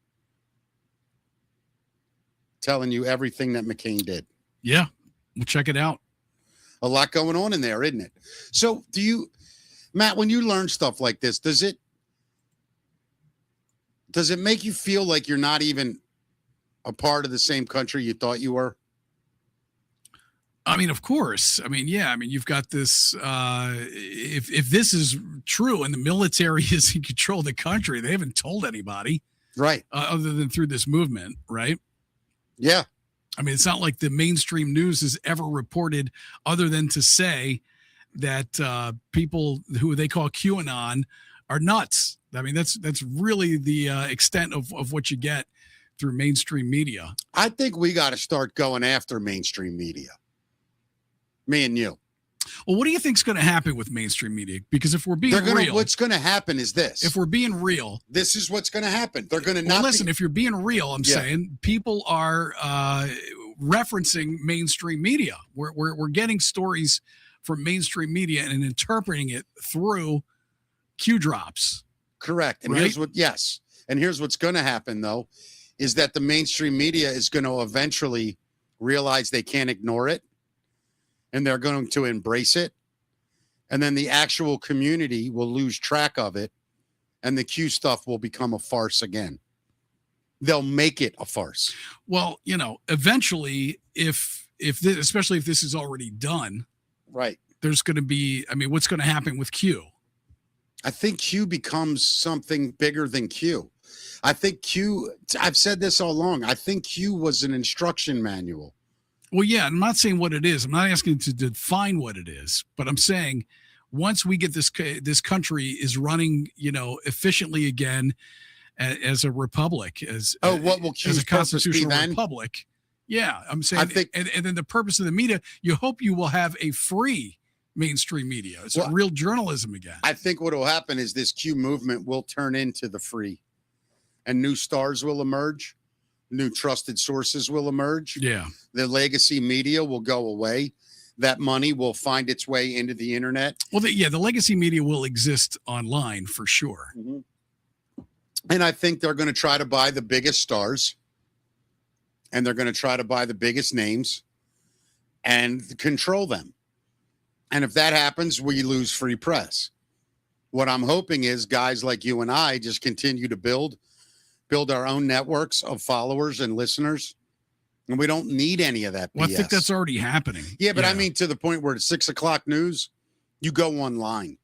Telling you everything that McCain did. Yeah, we'll check it out. A lot going on in there, isn't it? So Matt, when you learn stuff like this, does it make you feel like you're not even a part of the same country you thought you were? I mean, of course. I mean, yeah. I mean, you've got this. If this is true and the military is in control of the country, they haven't told anybody, right? Other than through this movement, right? Yeah. I mean, it's not like the mainstream news has ever reported, other than to say that people who they call QAnon are nuts. I mean, that's really the extent of what you get through mainstream media. I think we got to start going after mainstream media. Me and you. Well, what do you think's going to happen with mainstream media? Because if we're being real, what's going to happen is this. If we're being real, this is what's going to happen. They're going to not listen. If you're being real, I'm saying people are referencing mainstream media. We're getting stories from mainstream media and interpreting it through Q drops. Correct. And right? here's what's going to happen though, is that the mainstream media is going to eventually realize they can't ignore it. And they're going to embrace it. And then the actual community will lose track of it. And the Q stuff will become a farce again. They'll make it a farce. Well, eventually, if this, especially if this is already done, right, there's going to be, what's going to happen with Q? I think Q becomes something bigger than Q. I think I've said this all along. I think Q was an instruction manual. Well, yeah, I'm not saying what it is. I'm not asking to define what it is, but I'm saying once we get this country is running, efficiently again as a republic, what will Q's as a constitutional purpose be then? Republic? Yeah, I'm saying, and then the purpose of the media, you hope you will have a free mainstream media. It's a real journalism again. I think what will happen is this Q movement will turn into the free. and new stars will emerge. New trusted sources will emerge. Yeah. The legacy media will go away. That money will find its way into the internet. Well, the legacy media will exist online for sure. And I think they're going to try to buy the biggest stars, and they're going to try to buy the biggest names and control them. And if that happens, we lose free press. What I'm hoping is guys like you and I just continue to build our own networks of followers and listeners. And we don't need any of that BS. Well, I think that's already happening. Yeah, but I mean, to the point where it's 6 o'clock news, you go online.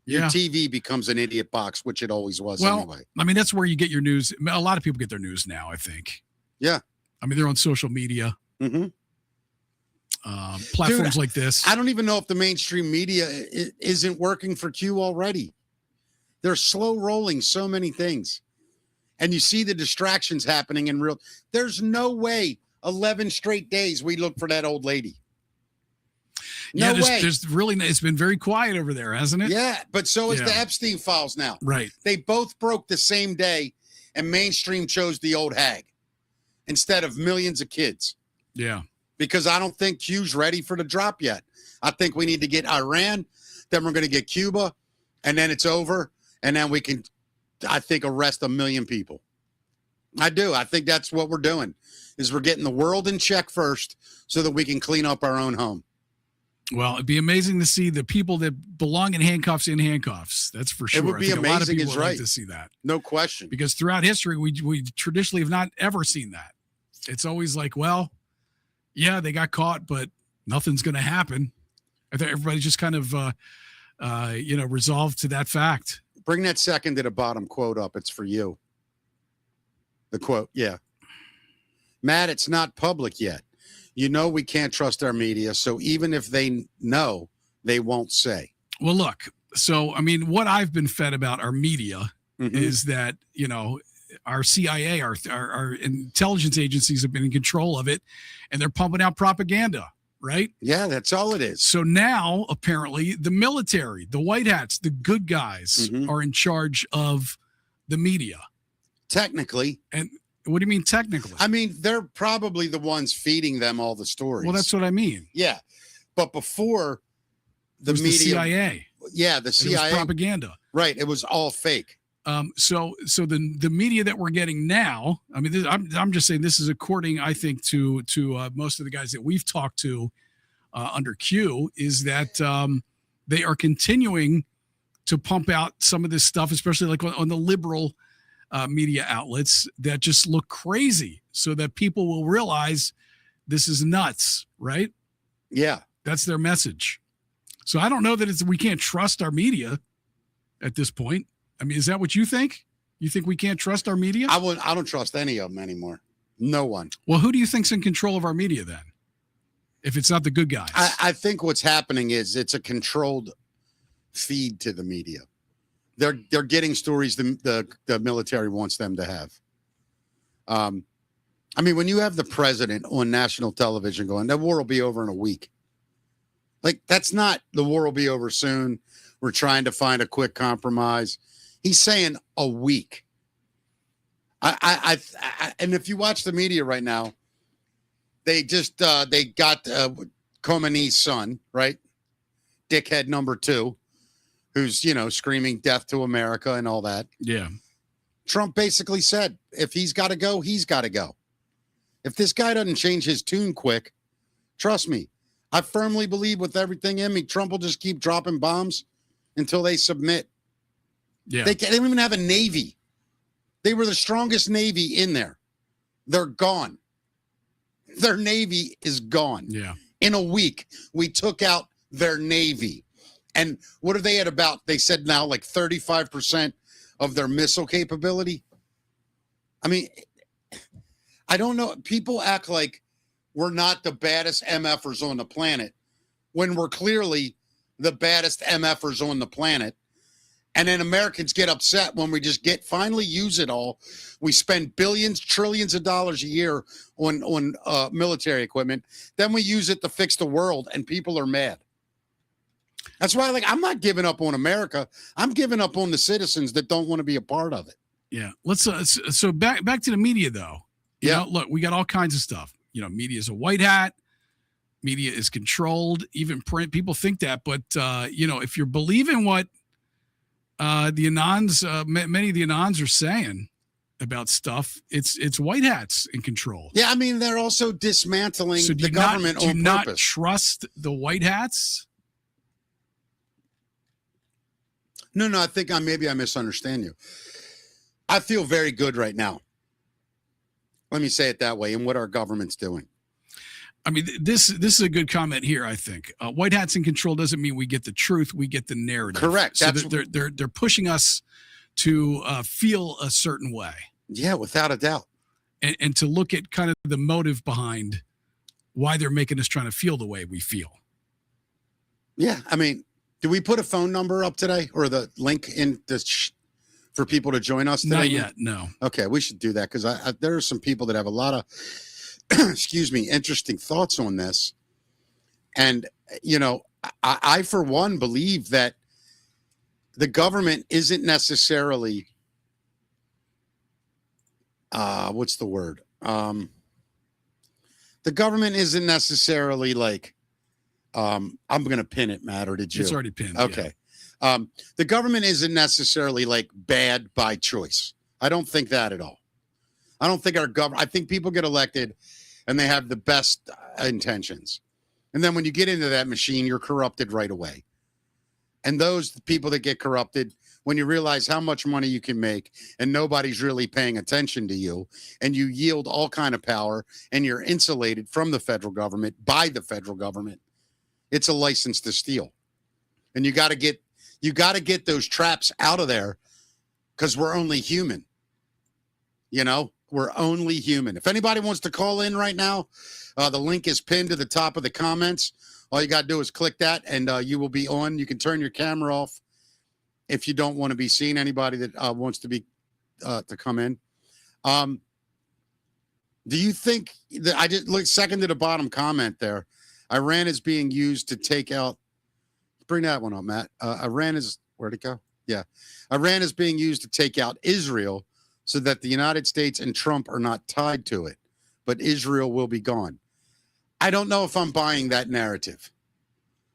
Your TV becomes an idiot box, which it always was anyway. I mean, that's where you get your news. A lot of people get their news now, I think. Yeah. I mean, they're on social media. Platforms like this. I don't even know if the mainstream media isn't working for Q already. They're slow rolling so many things. And you see the distractions happening in real. There's no way 11 straight days we look for that old lady. No way. There's really, it's been very quiet over there, hasn't it? Yeah, but so is the Epstein files now. Right. They both broke the same day, and mainstream chose the old hag instead of millions of kids. Yeah. Because I don't think Q's ready for the drop yet. I think we need to get Iran, then we're going to get Cuba, and then it's over, and then we can, I think, arrest 1 million people. I do. I think that's what we're doing, is we're getting the world in check first so that we can clean up our own home. Well, it'd be amazing to see the people that belong in handcuffs. That's for sure. It would be amazing. A lot of people is would right. like to see that. No question. Because throughout history, we traditionally have not ever seen that. It's always like, well, yeah, they got caught, but nothing's going to happen. I think everybody's just kind of, resolved to that fact. Bring that second to the bottom quote up. It's for you. The quote. Yeah. Matt, it's not public yet. You know, we can't trust our media. So even if they know, they won't say. Well, look, so, I mean, what I've been fed about our media is that, our CIA, our intelligence agencies have been in control of it, and they're pumping out propaganda, right? Yeah, that's all it is. So now, apparently, the military, the white hats, the good guys are in charge of the media. Technically. And what do you mean technically? I mean, they're probably the ones feeding them all the stories. Well, that's what I mean. Yeah. But before the media. The CIA. Yeah, the CIA. It was propaganda. Right. It was all fake. So the media that we're getting now, I mean, I'm just saying this is according, I think, to most of the guys that we've talked to under Q, is that they are continuing to pump out some of this stuff, especially like on the liberal media outlets that just look crazy, so that people will realize this is nuts, right? Yeah. That's their message. So I don't know that we can't trust our media at this point. I mean, is that what you think? You think we can't trust our media? I don't trust any of them anymore. No one. Well, who do you think's in control of our media then? If it's not the good guys? I think what's happening is it's a controlled feed to the media. They're getting stories the military wants them to have. I mean, when you have the president on national television going, the war will be over in a week. Like, that's not the war will be over soon. We're trying to find a quick compromise. He's saying a week. And if you watch the media right now, they just they got Khomeini's son, right? Dickhead number 2, who's, screaming death to America and all that. Yeah. Trump basically said, if he's got to go, he's got to go. If this guy doesn't change his tune quick, trust me, I firmly believe with everything in me, Trump will just keep dropping bombs until they submit. Yeah. They don't even have a navy. They were the strongest navy in there. They're gone. Their navy is gone. Yeah. In a week, we took out their navy. And what are they at about? They said now like 35% of their missile capability. I mean, I don't know. People act like we're not the baddest MFers on the planet when we're clearly the baddest MFers on the planet. And then Americans get upset when we just finally use it all. We spend billions, trillions of dollars a year on military equipment. Then we use it to fix the world, and people are mad. That's why, I'm not giving up on America. I'm giving up on the citizens that don't want to be a part of it. Yeah. Let's so back to the media though. You Yeah. know, look, we got all kinds of stuff. You know, media is a white hat. Media is controlled. Even print people think that, but you know, if you're believing what the Anons, many of the Anons are saying about stuff, it's white hats in control. Yeah, I mean, they're also dismantling So do the you not, government do you on not purpose. trust the white hats? No, I think maybe I misunderstand you. I feel very good right now. Let me say it that way, and what our government's doing. I mean, this is a good comment here. I think white hats in control doesn't mean we get the truth; we get the narrative. Correct. So That's they're pushing us to feel a certain way, yeah, without a doubt. and to look at kind of the motive behind why they're making us trying to feel the way we feel. Yeah, I mean, do we put a phone number up today or the link in this for people to join us today? Not yet. No. Okay, we should do that because there are some people that have a lot of, excuse me, interesting thoughts on this. And, you know, I for one believe that the government isn't necessarily, what's the word? The government isn't necessarily like, I'm going to pin it, Matt, or did you? It's already pinned. Okay. The government isn't necessarily like bad by choice. I don't think that at all. I don't think our government, I think people get elected and they have the best intentions. And then when you get into that machine, you're corrupted right away. And those people that get corrupted, when you realize how much money you can make and nobody's really paying attention to you, and you yield all kind of power and you're insulated from the federal government by the federal government, it's a license to steal. And you got to get those traps out of there because we're only human. You know, we're only human. If anybody wants to call in right now, the link is pinned to the top of the comments. All you got to do is click that and you will be on. You can turn your camera off if you don't want to be seen. Anybody that wants to be to come in. Do you think that I just look second to the bottom comment there? Iran is being used to take out. Bring that one up, Matt. Iran is, where'd it go? Yeah. Iran is being used to take out Israel so that the United States and Trump are not tied to it, but Israel will be gone. I don't know if I'm buying that narrative.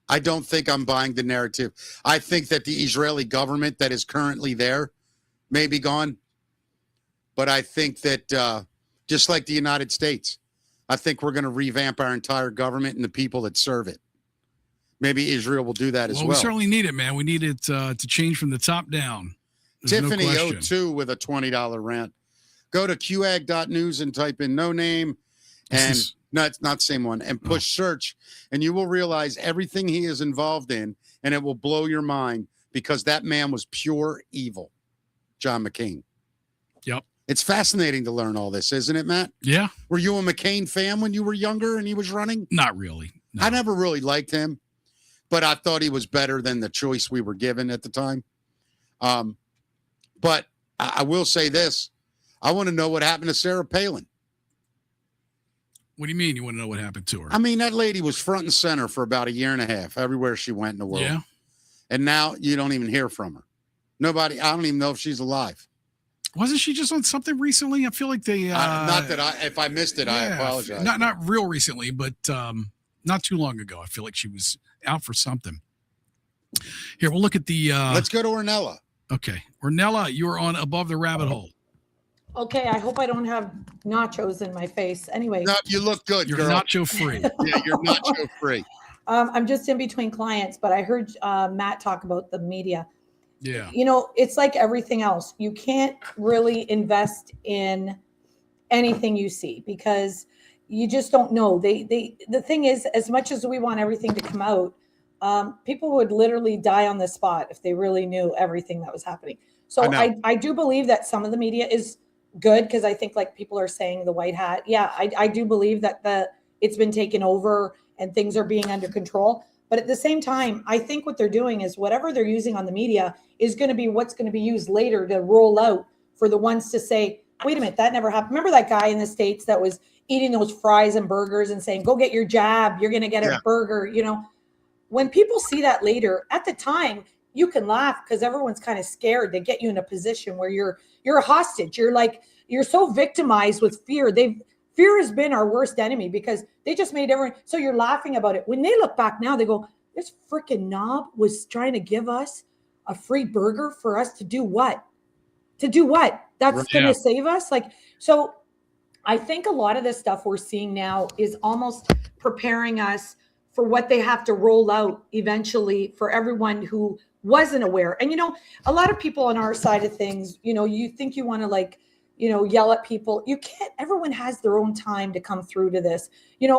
I don't think I'm buying the narrative. I think that the Israeli government that is currently there may be gone. But I think that just like the United States, I think we're going to revamp our entire government and the people that serve it. Maybe Israel will do that as well. We certainly need it, man. We need it to change from the top down. There's Tiffany no question. O2 with a $20 rant. Go to qag.news and type in no name. And no, it's not the same one. And push search. And you will realize everything he is involved in. And it will blow your mind because that man was pure evil. John McCain. Yep. It's fascinating to learn all this, isn't it, Matt? Yeah. Were you a McCain fan when you were younger and he was running? Not really. No. I never really liked him, but I thought he was better than the choice we were given at the time. But I will say this. I want to know what happened to Sarah Palin. What do you mean you want to know what happened to her? I mean, that lady was front and center for about a year and a half, everywhere she went in the world. Yeah. And now you don't even hear from her. Nobody, I don't even know if she's alive. Wasn't she just on something recently? I feel like they not that if I missed it, I apologize. Not real recently, but not too long ago. I feel like she was out for something. Here, we'll look at the Let's go to Ornella. Okay. Ornella, you're on Above the Rabbit Hole. Okay, I hope I don't have nachos in my face. Anyway, No, you look good, You're girl. nacho free. Yeah, you're nacho free. I'm just in between clients, but I heard Matt talk about the media. Yeah. You know, it's like everything else. You can't really invest in anything you see because you just don't know. The thing is, as much as we want everything to come out, people would literally die on the spot if they really knew everything that was happening. So I do believe that some of the media is good because I think, like people are saying, the white hat. Yeah, I do believe that it's been taken over and things are being under control. But at the same time, I think what they're doing is whatever they're using on the media is going to be what's going to be used later to roll out for the ones to say, wait a minute, that never happened. Remember that guy in the States that was eating those fries and burgers and saying, go get your jab, you're going to get a burger. You know, when people see that later, at the time, you can laugh because everyone's kind of scared. They get you in a position where you're a hostage. You're so victimized with fear. Fear has been our worst enemy because they just made everyone. So you're laughing about it. When they look back now, they go, this freaking knob was trying to give us a free burger for us to do what? To do what? That's going to save us? Like, so I think a lot of this stuff we're seeing now is almost preparing us for what they have to roll out eventually for everyone who wasn't aware. And, a lot of people on our side of things, you think you want to yell at people. You can't. Everyone has their own time to come through to this.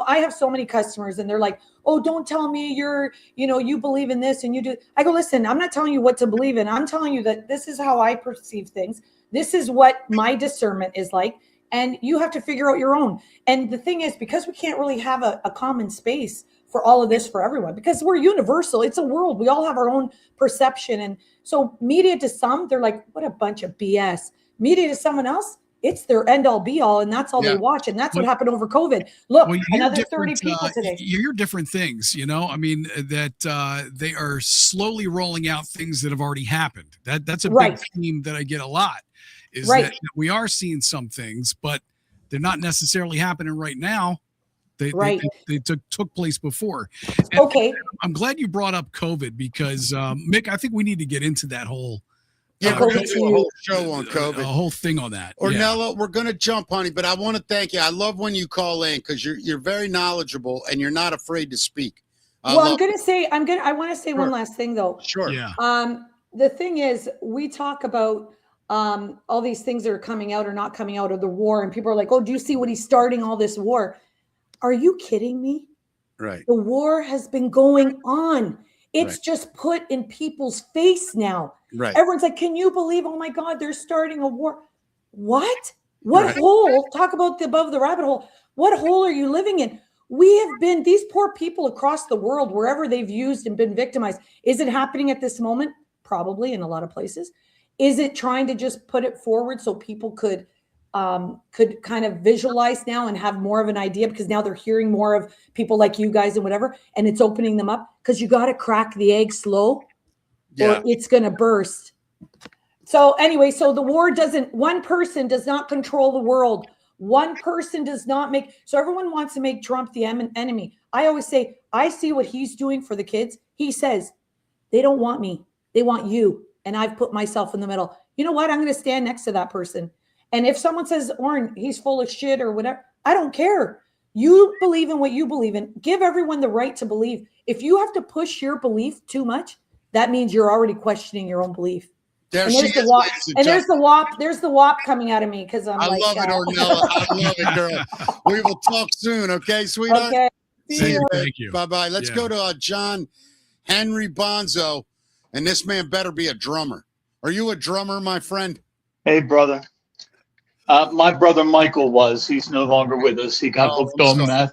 I have so many customers and they're like, oh, don't tell me you believe in this and you do. I go, listen, I'm not telling you what to believe in. I'm telling you that this is how I perceive things. This is what my discernment is like. And you have to figure out your own. And the thing is, because we can't really have a common space for all of this for everyone, because we're universal. It's a world. We all have our own perception. And so media to some, they're like, what a bunch of BS. Media to someone else, it's their end all be all. And that's all they watch. And that's what happened over COVID. Look, another 30 people today. You hear different things, I mean, that they are slowly rolling out things that have already happened. That's a big theme that I get a lot. Is that we are seeing some things, but they're not necessarily happening right now. They took place before. And okay. I'm glad you brought up COVID because, Mick, I think we need to get into that whole we're going to do a whole show on COVID. A whole thing on that. Ornella, we're going to jump, honey, but I want to thank you. I love when you call in because you're very knowledgeable and you're not afraid to speak. I want to say one last thing though. Sure. Yeah. The thing is, we talk about all these things that are coming out or not coming out of the war, and people are like, oh, do you see what he's starting all this war? Are you kidding me? Right. The war has been going on. It's just put in people's face now. Right. Everyone's like, can you believe, oh my God, they're starting a war? What hole? Talk about above the rabbit hole. What hole are you living in? We have been, these poor people across the world, wherever they've used and been victimized. Is it happening at this moment? Probably in a lot of places. Is it trying to just put it forward so people could kind of visualize now and have more of an idea, because now they're hearing more of people like you guys and whatever, and it's opening them up, because you got to crack the egg slow or it's going to burst. So anyway, so the war one person does not control the world. One person does not so everyone wants to make Trump the enemy. I always say, I see what he's doing for the kids. He says, they don't want me. They want you. And I've put myself in the middle. You know what? I'm going to stand next to that person. And if someone says, Orrin, he's full of shit or whatever, I don't care. You believe in what you believe in. Give everyone the right to believe. If you have to push your belief too much, that means you're already questioning your own belief. There's the WAP coming out of me because I love it, Ornella. I love it, girl. We will talk soon, okay, sweetheart? Okay. Thank you. Bye-bye. Let's go to John Henry Bonzo, and this man better be a drummer. Are you a drummer, my friend? Hey, brother. My brother Michael was. He's no longer with us. He got hooked on meth.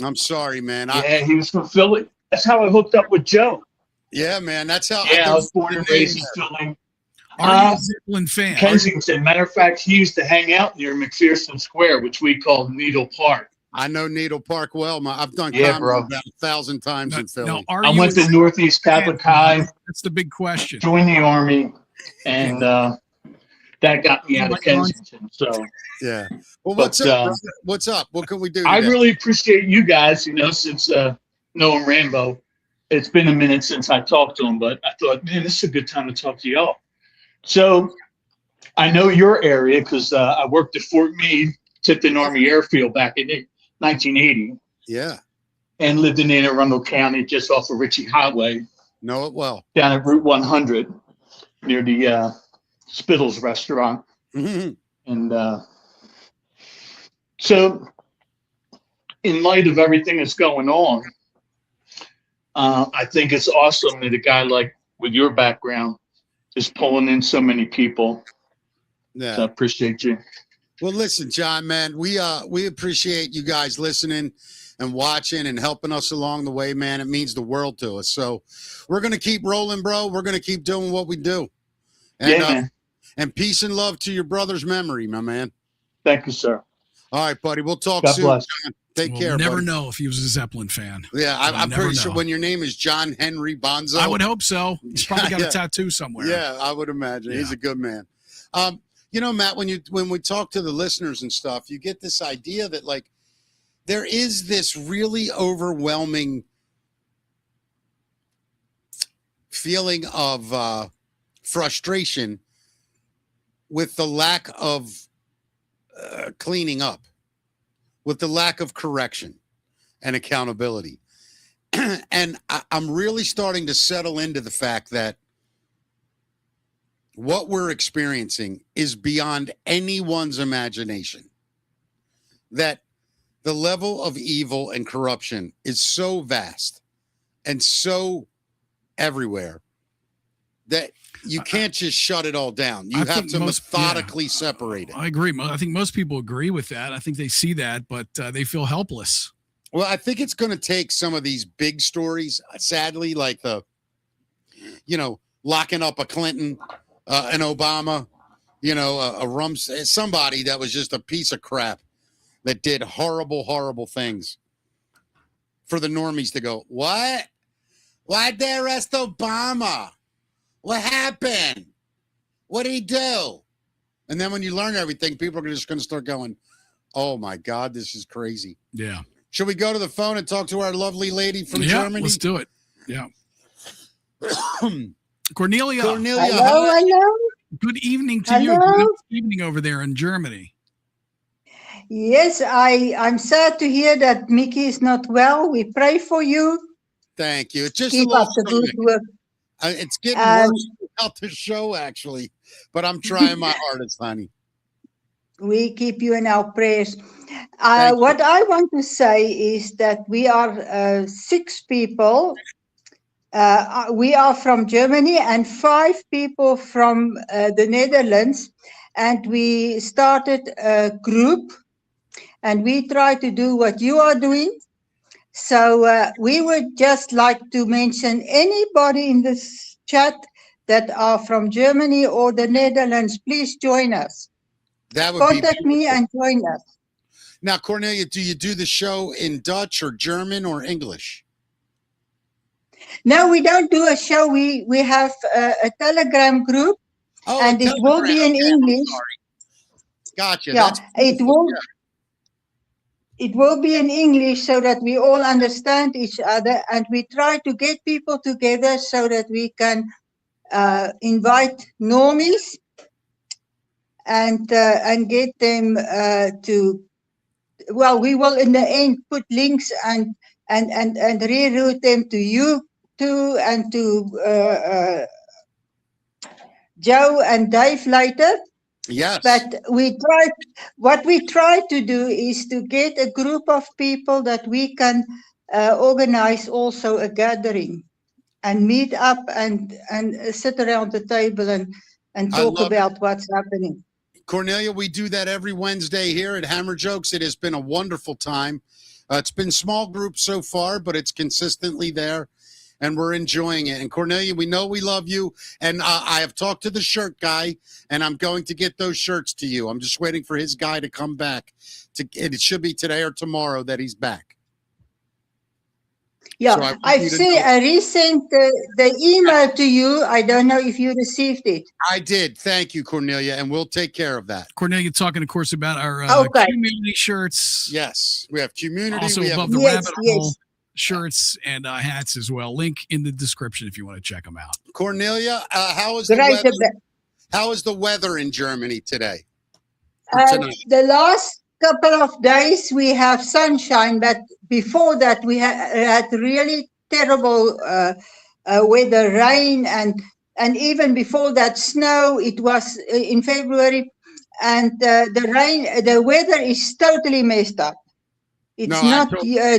I'm sorry, man. He was from Philly. That's how I hooked up with Joe. Yeah, man. That's how. Yeah, I was born and raised in Philly. Are you a Zeppelin fan? Kensington. Matter of fact, he used to hang out near McPherson Square, which we call Needle Park. I know Needle Park well. I've done comedy about 1,000 times in Philly. I went to Northeast Catholic High. That's the big question. Joined the Army, and that got me out of Kensington. So yeah. Well, what's up, brother? What's up? What can we do today? I really appreciate you guys. Since knowing Rambo, it's been a minute since I talked to him, but I thought, man, this is a good time to talk to y'all. So I know your area because I worked at Fort Meade, Tipton Army Airfield back in 1980. Yeah. And lived in Anne Arundel County, just off of Ritchie Highway. Know it well. Down at Route 100, near the Spittles restaurant. Mm-hmm. And so in light of everything that's going on, I think it's awesome that a guy like with your background is pulling in so many people. Yeah. So I appreciate you. Well, listen, John, man, we appreciate you guys listening and watching and helping us along the way, man. It means the world to us. So we're going to keep rolling, bro. We're going to keep doing what we do. And, man. And peace and love to your brother's memory, my man. Thank you, sir. All right, buddy. We'll talk God soon. bless. John. Take We'll care. never buddy. know if he was a Zeppelin fan. Yeah, I'm never pretty sure know. when your name is John Henry Bonzo. I would hope so. He's probably got Yeah. a tattoo somewhere. Yeah, I would imagine. He's Yeah. a good man. You know, Matt, when we talk to the listeners and stuff, you get this idea that like there is this really overwhelming feeling of frustration with the lack of cleaning up, with the lack of correction and accountability. And I'm really starting to settle into the fact that what we're experiencing is beyond anyone's imagination. That the level of evil and corruption is so vast and so everywhere that you can't just shut it all down. You I have think to most- methodically separate it. I agree. I think most people agree with that. I think they see that, but they feel helpless. Well, I think it's going to take some of these big stories, sadly, like the, locking up a Clinton, an Obama, somebody that was just a piece of crap that did horrible, horrible things for the normies to go, what? Why'd they arrest Obama? What happened? What did he do? And then when you learn everything, people are just going to start going, oh my God, this is crazy. Yeah. Should we go to the phone and talk to our lovely lady from Yeah, Germany? let's do it. Yeah. Cornelia. Cornelia, Hello, hi. hello. Good evening to you. Hello. Good evening over there in Germany. Yes, I'm sad to hear that Mickey is not well. We pray for you. Thank you. It's just a Keep little up the good stomach. work. It's getting Um, worse throughout the show, actually. But I'm trying my hardest, honey. We keep you in our prayers. Thank you. What I want to say is that we are 6 people. We are from Germany and 5 people from the Netherlands. And we started a group and we try to do what you are doing. So we would just like to mention anybody in this chat that are from Germany or the Netherlands, please join us. That would Contact be me beautiful. and join us. Now, Cornelia, do you do the show in Dutch or German or English? No, we don't do a show. We have a Telegram group, Oh, and it will be in Telegram. Okay, I'm English. sorry. Gotcha. Yeah, That's it beautiful. will. Yeah. It will be in English so that we all understand each other, and we try to get people together so that we can invite normies and get them to. Well, we will in the end put links and reroute them to you too and to Joe and Dave later. Yes. But what we try to do is to get a group of people that we can organize also a gathering and meet up and sit around the table and I talk love it. about what's happening. Cornelia, we do that every Wednesday here at Hammer Jokes. It has been a wonderful time. It's been small groups so far, but it's consistently there, and we're enjoying it. And Cornelia, we know we love you, and I have talked to the shirt guy, and I'm going to get those shirts to you. I'm just waiting for his guy to come back. And it should be today or tomorrow that he's back. Yeah, So I want I've you to seen, know- I resent the email to you. I don't know if you received it. I did. Thank you, Cornelia, and we'll take care of that. Cornelia talking, of course, about our Okay. community shirts. Yes, we have community. Also we above have the Yes, rabbit yes. hole shirts and hats as well. Link in the description if you want to check them out. Cornelia. How is the Great. weather? How is the weather in Germany today? Tonight. The last couple of days we have sunshine, but before that we had really terrible weather, rain, and even before that snow. It was in February, and the weather is totally messed up. It's No, I not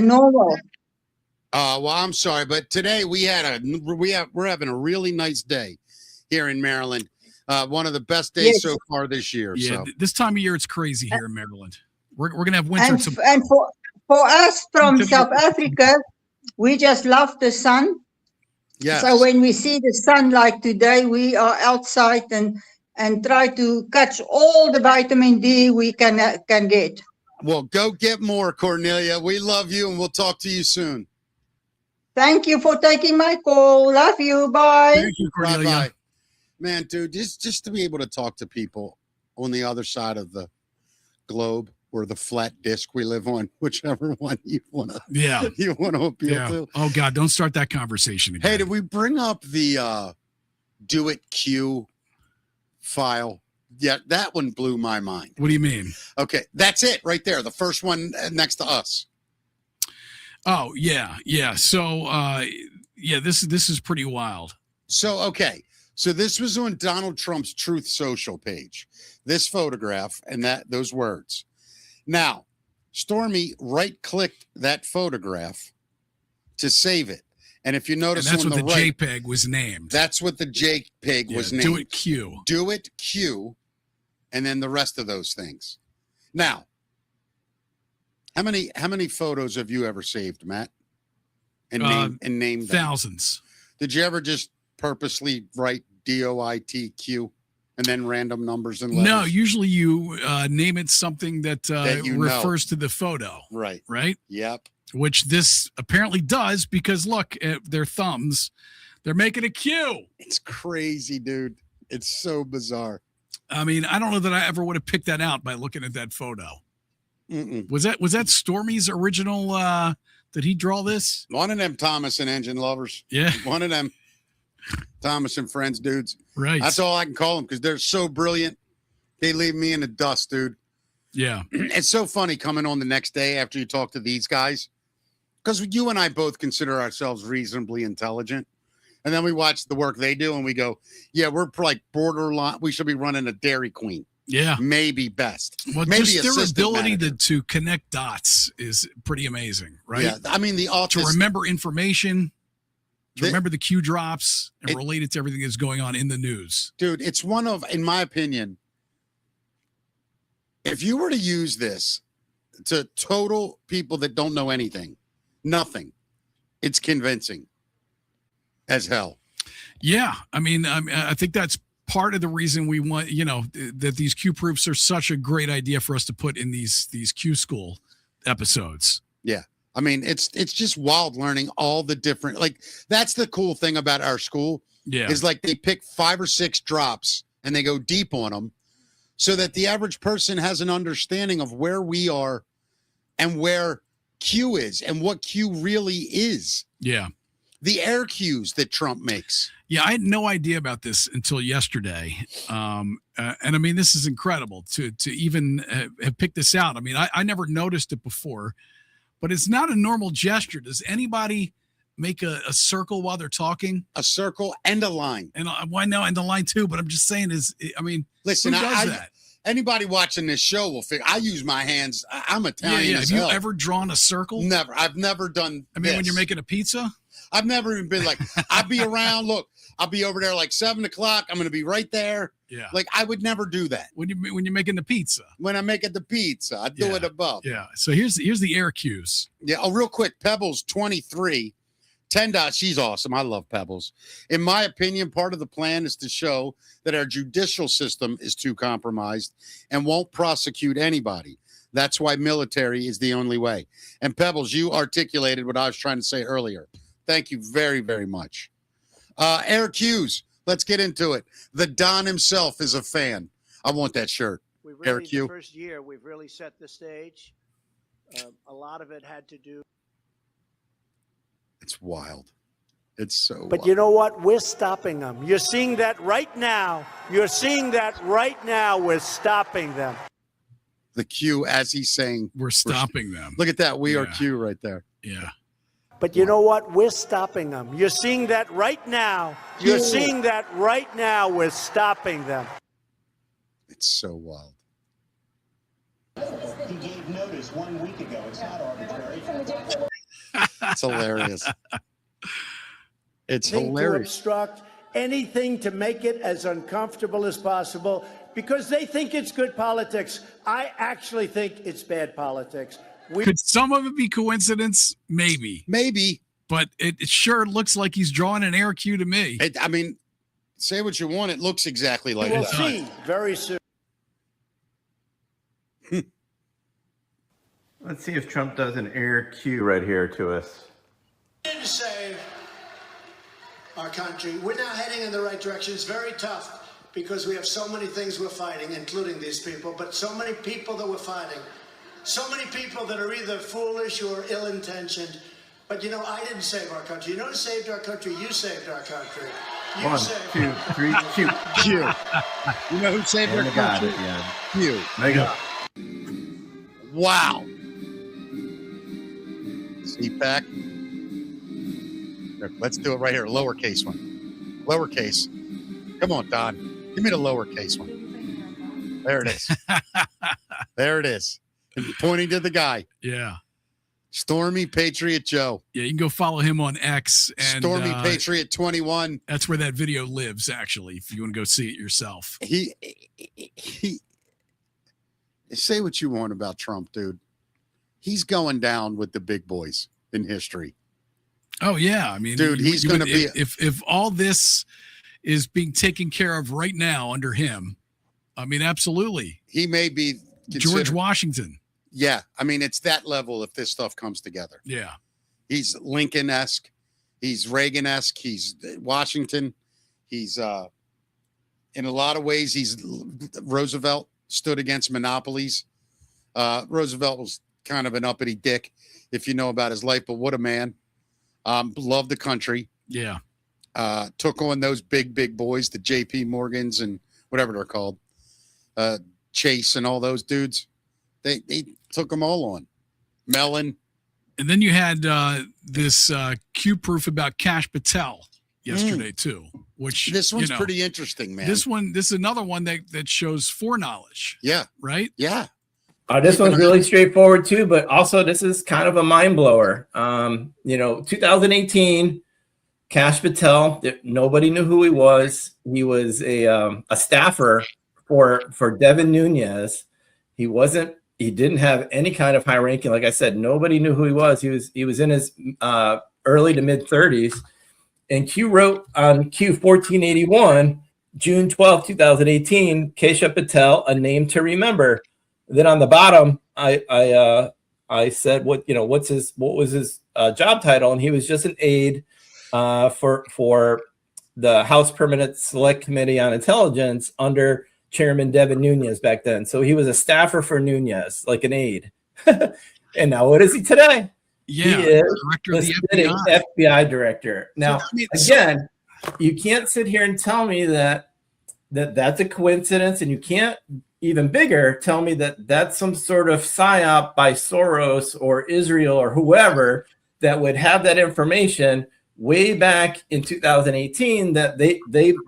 normal. Well, I'm sorry, but today we're having a really nice day here in Maryland. One of the best days Yes. so far this year. Yeah, So this time of year it's crazy here in Maryland. We're gonna have winter. And for us from South Africa, we just love the sun. yes, So when we see the sun like today, we are outside and try to catch all the vitamin D we can get. Well, go get more, Cornelia. We love you, and we'll talk to you soon. Thank you for taking my call. Love you. Bye. Thank you, Cornelia. Bye-bye. Man, dude, just to be able to talk to people on the other side of the globe or the flat disc we live on, whichever one you want to appeal to. Oh God, don't start that conversation again. Hey, did we bring up the Do It Q file? Yeah, that one blew my mind. What do you mean? Okay, that's it right there. The first one next to us. Oh yeah. So this is pretty wild. So okay. So this was on Donald Trump's Truth Social page. This photograph and those words. Now, Stormy right-clicked that photograph to save it. And if you notice, And that's on what the right, JPEG was named. that's what the JPEG was named. Do it Q. Do it Q, and then the rest of those things. Now, how many photos have you ever saved, Matt? And named them? Thousands. Did you ever just purposely write DOITQ and then random numbers and letters? No, usually you name it something that, you refers to the photo. Right. Right. Yep. Which this apparently does, because look at their thumbs. They're making a Q. It's crazy, dude. It's so bizarre. I mean, I don't know that I ever would have picked that out by looking at that photo. Mm-mm. Was that Stormy's original? Did he draw this? One of them Thomas and Engine lovers. Yeah. One of them Thomas and Friends dudes. Right. That's all I can call them because they're so brilliant. They leave me in the dust, dude. Yeah. It's so funny coming on the next day after you talk to these guys, because you and I both consider ourselves reasonably intelligent. And then we watch the work they do and we go, yeah, we're like borderline. We should be running a Dairy Queen. Yeah. Maybe best. Well, Maybe just their assistant ability manager. to connect dots is pretty amazing, right? Yeah. I mean, the To autism. remember information, to The- remember the Q drops, and It- relate it to everything that's going on in the news. Dude, it's one of, in my opinion, if you were to use this to total people that don't know anything, nothing, it's convincing as hell. Yeah, I mean, I think that's part of the reason we want, that these Q proofs are such a great idea for us to put in these Q school episodes. Yeah. I mean, it's just wild learning all the different, like, that's the cool thing about our school Yeah. is like they pick 5 or 6 drops and they go deep on them so that the average person has an understanding of where we are and where Q is and what Q really is. Yeah. The air cues that Trump makes. Yeah, I had no idea about this until yesterday, and I mean, this is incredible to even have picked this out. I mean, I never noticed it before, but it's not a normal gesture. Does anybody make a circle while they're talking? A circle and a line. And why no, and the line too? But I'm just saying, Listen, who does that? Anybody watching this show will figure. I use my hands. I'm Italian. Yeah. As Have you hell. ever drawn a circle? Never. I've never done. I mean, when this. you're making a pizza. I've never even been like. I'd be around. Look, I'll be over there like 7 o'clock. I'm going to be right there. Yeah. Like I would never do that When you're making the pizza. when I'm making the pizza. I do Yeah. it above. Yeah. So here's the air cues. Yeah. Oh, real quick. Pebbles 23. 10 dots. She's awesome. I love Pebbles. In my opinion, part of the plan is to show that our judicial system is too compromised and won't prosecute anybody. That's why military is the only way. And Pebbles, you articulated what I was trying to say earlier. Thank you very, very much. Air cues. Let's get into it. The Don himself is a fan. I want that shirt. We Eric, really, you? the first year, we've really set the stage. A lot of it had to do. It's wild. It's so But wild. you know what? We're stopping them. You're seeing that right now. You're seeing that right now. We're stopping them. The Q as he's saying, We're stopping them. look at that. We are Yeah. Q right there. Yeah. But you know what? We're stopping them. You're seeing that right now. You're seeing that right now. We're stopping them. It's so wild. He gave notice 1 week ago. It's not arbitrary. It's hilarious. It's Anything to hilarious. obstruct, anything to make it as uncomfortable as possible because they think it's good politics. I actually think it's bad politics. Could some of it be coincidence? Maybe. Maybe. But it sure looks like he's drawing an air cue to me. I mean, say what you want. It looks exactly like We'll that. see very soon. Let's see if Trump does an air cue right here to us. To save our country. We're now heading in the right direction. It's very tough because we have so many things we're fighting, including these people, but so many people that we're fighting. So many people that are either foolish or ill-intentioned. But you know, I didn't save our country. You know who saved our country? You saved our country. You 1, saved 2, 3, cue. Q. You know who saved And our the guy country? at the end. Q. There you go. Wow. Seat back. Here, let's do it right here. Lowercase one. Lowercase. Come on, Don. Give me the lowercase one. There it is. There it is. And pointing to the guy. Yeah. Stormy Patriot Joe. Yeah, you can go follow him on X. And Stormy Patriot 21. that's where that video lives, actually, if you want to go see it yourself. He say what you want about Trump, dude. He's going down with the big boys in history. Oh, yeah. I mean, Dude, he's going to be if all this is being taken care of right now under him, I mean, absolutely. He may be George considered- Washington. Yeah, I mean, it's that level if this stuff comes together. Yeah. He's Lincoln-esque. He's Reagan-esque. He's Washington. He's in a lot of ways, he's Roosevelt stood against monopolies. Roosevelt was kind of an uppity dick, if you know about his life, but what a man. Loved the country. Yeah. Took on those big boys, the J.P. Morgans and whatever they're called, Chase and all those dudes. They took them all on. Mellon. And then you had this Q proof about Kash Patel yesterday too, which This one's pretty interesting, man. This is another one that shows foreknowledge. Yeah. Right? Yeah. This one's really straightforward too, but also this is kind of a mind blower. 2018, Kash Patel, nobody knew who he was. He was a staffer for Devin Nunes. He didn't have any kind of high ranking. Like I said, nobody knew who he was. He was in his early to mid 30s. And Q wrote on Q 1481, June 12, 2018, Kesha Patel, a name to remember. Then on the bottom, I said, what was his job title? And he was just an aide for the House Permanent Select Committee on Intelligence under Chairman Devin Nunes back then. So he was a staffer for Nunes, like an aide. And now what is he today? Yeah, he is director of the sitting FBI. FBI director. Now, again, you can't sit here and tell me that that's a coincidence, and you can't even bigger tell me that that's some sort of psyop by Soros or Israel or whoever that would have that information way back in 2018, that they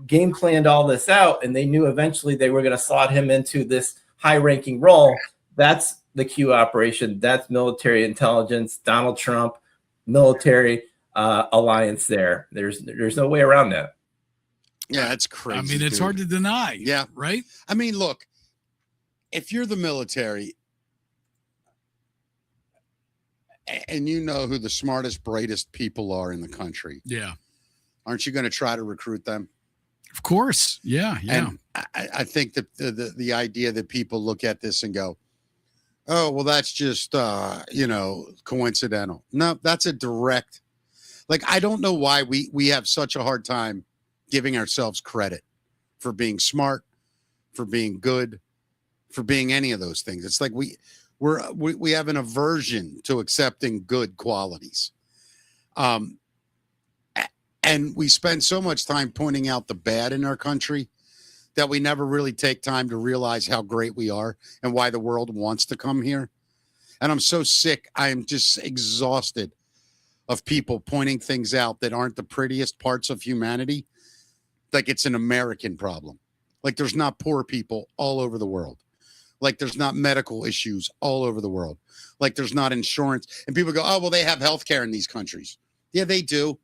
game planned all this out, and they knew eventually they were going to slot him into this high ranking role. That's the Q operation. That's military intelligence, Donald Trump, military alliance there. There's no way around that. Yeah, that's crazy. I mean, it's dude. hard to deny. Yeah. Right? I mean, look, if you're the military and you know who the smartest, brightest people are in the country, Yeah. aren't you going to try to recruit them? Of course. Yeah. Yeah. And I think that the idea that people look at this and go, oh, well, that's just, coincidental. No, that's a direct, like, I don't know why we have such a hard time giving ourselves credit for being smart, for being good, for being any of those things. It's like we have an aversion to accepting good qualities. And we spend so much time pointing out the bad in our country that we never really take time to realize how great we are and why the world wants to come here. And I'm so sick. I am just exhausted of people pointing things out that aren't the prettiest parts of humanity. Like it's an American problem. Like there's not poor people all over the world. Like there's not medical issues all over the world. Like there's not insurance. And people go, oh, well, they have healthcare in these countries. Yeah, they do.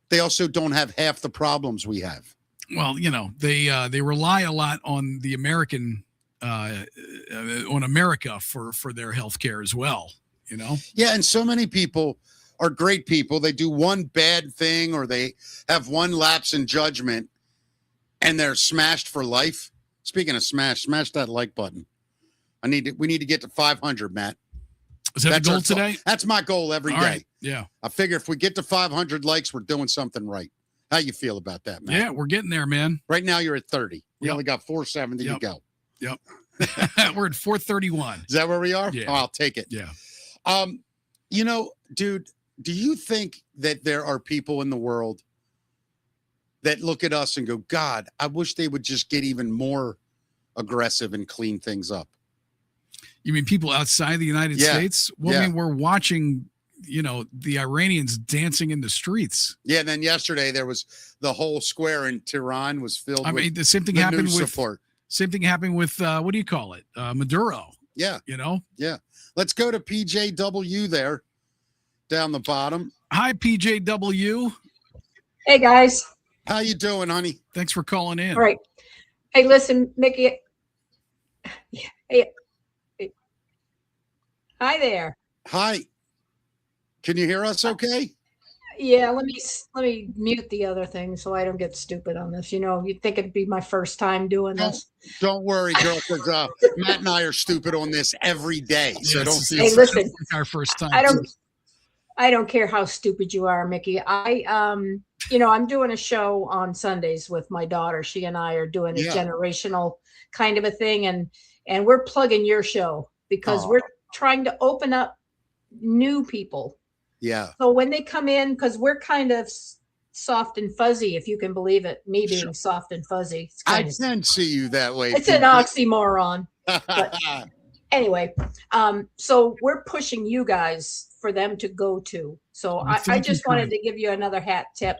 They also don't have half the problems we have. Well, they rely a lot on the American, on America for their health care as well, Yeah, and so many people are great people. They do one bad thing or they have one lapse in judgment and they're smashed for life. Speaking of smash that like button. We need to get to 500, Matt. Is that the goal today? That's my goal every All day. right. Yeah. I figure if we get to 500 likes, we're doing something right. How you feel about that, man? Yeah, we're getting there, man. Right now you're at 30. We Yep. only got 470 to go. Yep. We're at 431. Is that where we are? Yeah. Oh, I'll take it. Yeah. You know, dude, do you think that there are people in the world that look at us and go, God, I wish they would just get even more aggressive and clean things up? You mean people outside the United Yeah. States? Well, I Yeah. mean, we're watching, the Iranians dancing in the streets. Yeah, and then yesterday there was the whole square in Tehran was filled I with mean, the same thing the happened news with support. Same thing happened with what do you call it? Maduro. Yeah, Yeah. Let's go to PJW there down the bottom. Hi, PJW. Hey guys. How you doing, honey? Thanks for calling in. All right. Hey, listen, Mickey. Hey. Hi there. Hi. Can you hear us okay? Yeah, let me mute the other thing so I don't get stupid on this. You'd think it'd be my first time doing this. Don't worry, girl, because Matt and I are stupid on this every day. So don't feel Hey, listen. Our first time. I don't care how stupid you are, Mickey. I'm doing a show on Sundays with my daughter. She and I are doing a generational kind of a thing, and we're plugging your show because we're trying to open up new people. Yeah. So when they come in, because we're kind of soft and fuzzy, if you can believe it, me being soft and fuzzy. I can see you that way. It's an oxymoron. But anyway, so we're pushing you guys for them to go to. So I just wanted to give you another hat tip.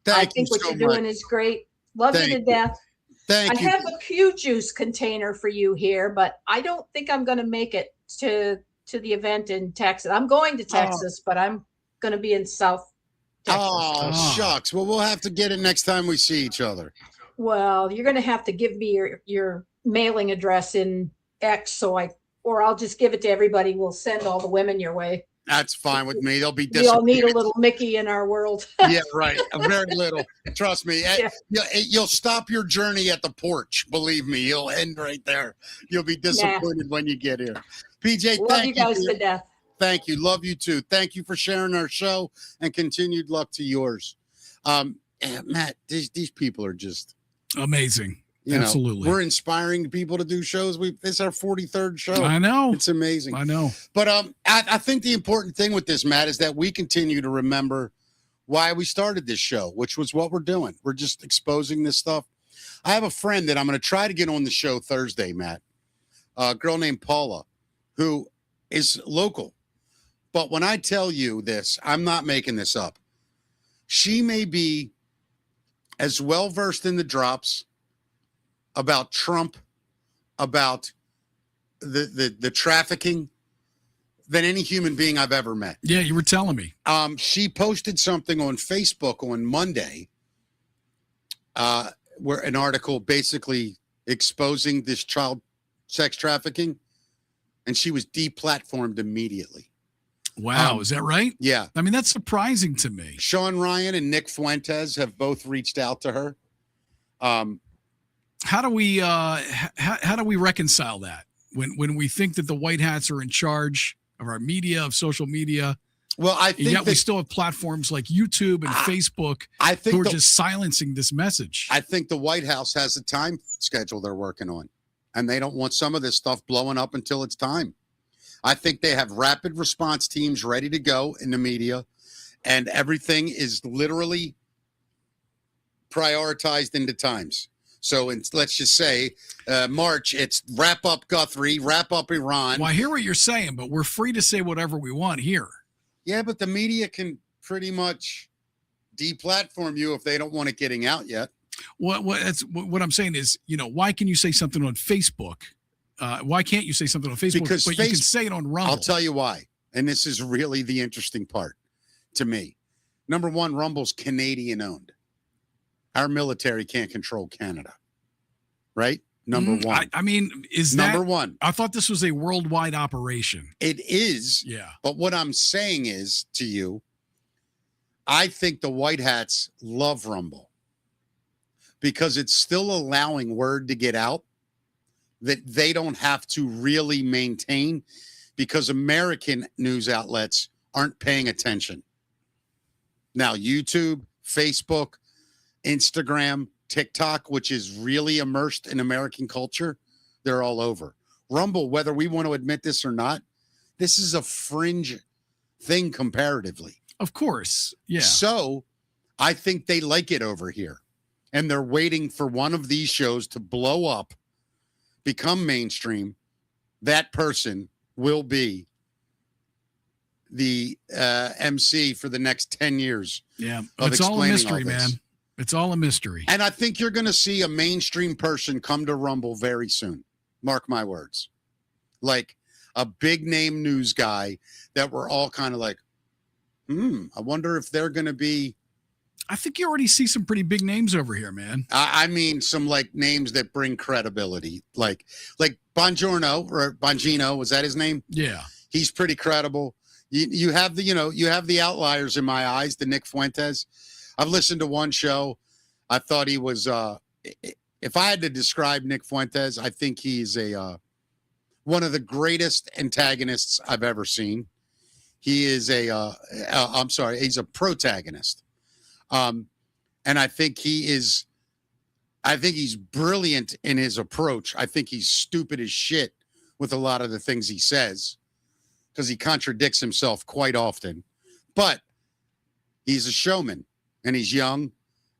I think what you're doing is great. Love you to death. Thank you. I have a Q juice container for you here, but I don't think I'm going to make it to the event in Texas. I'm going to Texas, but I'm going to be in South Texas. Oh, shucks. Well, we'll have to get it next time we see each other. Well, you're going to have to give me your mailing address in X, or I'll just give it to everybody. We'll send all the women your way. That's fine with me. They'll be We all need a disappointed. little Mickey in our world. Yeah, right. A very little. Trust me. You'll stop your journey at the porch. Believe me, you'll end right there. You'll be disappointed when you get here. PJ, Love thank you guys you. to death. Thank you. Love you too. Thank you for sharing our show and continued luck to yours. Matt, these people are just amazing. You know, Absolutely. we're inspiring people to do shows. This is our 43rd show. I know. It's amazing. I know. But I think the important thing with this, Matt, is that we continue to remember why we started this show, which was what we're doing. We're just exposing this stuff. I have a friend that I'm going to try to get on the show Thursday, Matt, a girl named Paula, who is local. But when I tell you this, I'm not making this up. She may be as well versed in the drops about Trump, about the trafficking than any human being I've ever met. Yeah, you were telling me. She posted something on Facebook on Monday, where an article basically exposing this child sex trafficking, and she was deplatformed immediately. Wow, is that right? Yeah. I mean, that's surprising to me. Sean Ryan and Nick Fuentes have both reached out to her. How do we reconcile that when we think that the white hats are in charge of our media, of social media? Well, I think we still have platforms like YouTube and Facebook who are just silencing this message. I think the White House has a time schedule they're working on, and they don't want some of this stuff blowing up until it's time. I think they have rapid response teams ready to go in the media, and everything is literally prioritized into times. So let's just say March, it's wrap up Guthrie, wrap up Iran. Well, I hear what you're saying, but we're free to say whatever we want here. Yeah, but the media can pretty much deplatform you if they don't want it getting out yet. What I'm saying is, why can you say something on Facebook? Why can't you say something on Facebook? Because but you can say it on Rumble. I'll tell you why. And this is really the interesting part to me. Number one, Rumble's Canadian owned. Our military can't control Canada. Right? Number one. I mean, is number that, one? I thought this was a worldwide operation. It is. Yeah. But what I'm saying is to you, I think the White Hats love Rumble because it's still allowing word to get out that they don't have to really maintain. because American news outlets aren't paying attention. Now, YouTube, Facebook, Instagram, TikTok, which is really immersed in American culture, they're all over. Rumble, whether we want to admit this or not, this is a fringe thing comparatively. Of course. Yeah. So I think they like it over here. And they're waiting for one of these shows to blow up, become mainstream. That person will be the MC for the next 10 years. Yeah. Of It's all a explaining mystery, all this. man. It's all a mystery. And I think you're going to see a mainstream person come to Rumble very soon. Mark my words. Like a big name news guy that we're all kind of like, I wonder if they're going to be. I think you already see some pretty big names over here, man. I mean, some like names that bring credibility, like Bongiorno or Bongino. Was that his name? Yeah. He's pretty credible. You have the outliers in my eyes, the Nick Fuentes. I've listened to one show. I thought he was, if I had to describe Nick Fuentes, I think he's one of the greatest antagonists I've ever seen. He is he's a protagonist. And I think he's brilliant in his approach. I think he's stupid as shit with a lot of the things he says because he contradicts himself quite often. But he's a showman and he's young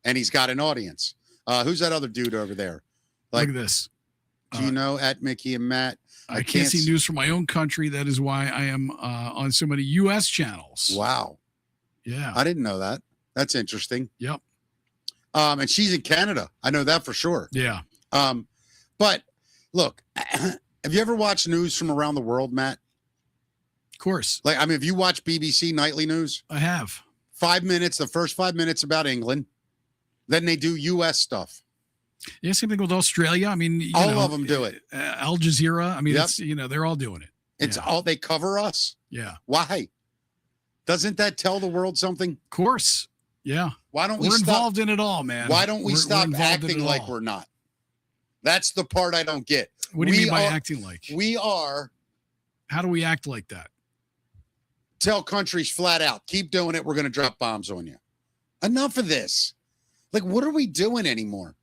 and he's got an audience. Who's that other dude over there? Look at this. Gino at Mickey and Matt. I can't see news from my own country. That is why I am on so many U.S. channels. Wow. Yeah. I didn't know that. That's interesting. Yep. And she's in Canada. I know that for sure. Yeah. But look, have you ever watched news from around the world, Matt? Of course. Like, I mean, if you watch BBC nightly news, I have. 5 minutes, the first 5 minutes about England, then they do U.S. stuff. Yeah, same thing with Australia. I mean, all of them do it. Al Jazeera. I mean, Yep. it's, they're all doing it. It's all they cover us. Yeah. Why? Doesn't that tell the world something? Of course. Yeah. Why don't we We're stop? involved in it all, man. Why don't we We're stop involved in acting it like all. we're not? That's the part I don't get. What do you mean by are- acting like? We are. How do we act like that? Tell countries flat out, keep doing it. We're going to drop bombs on you. Enough of this. Like, what are we doing anymore?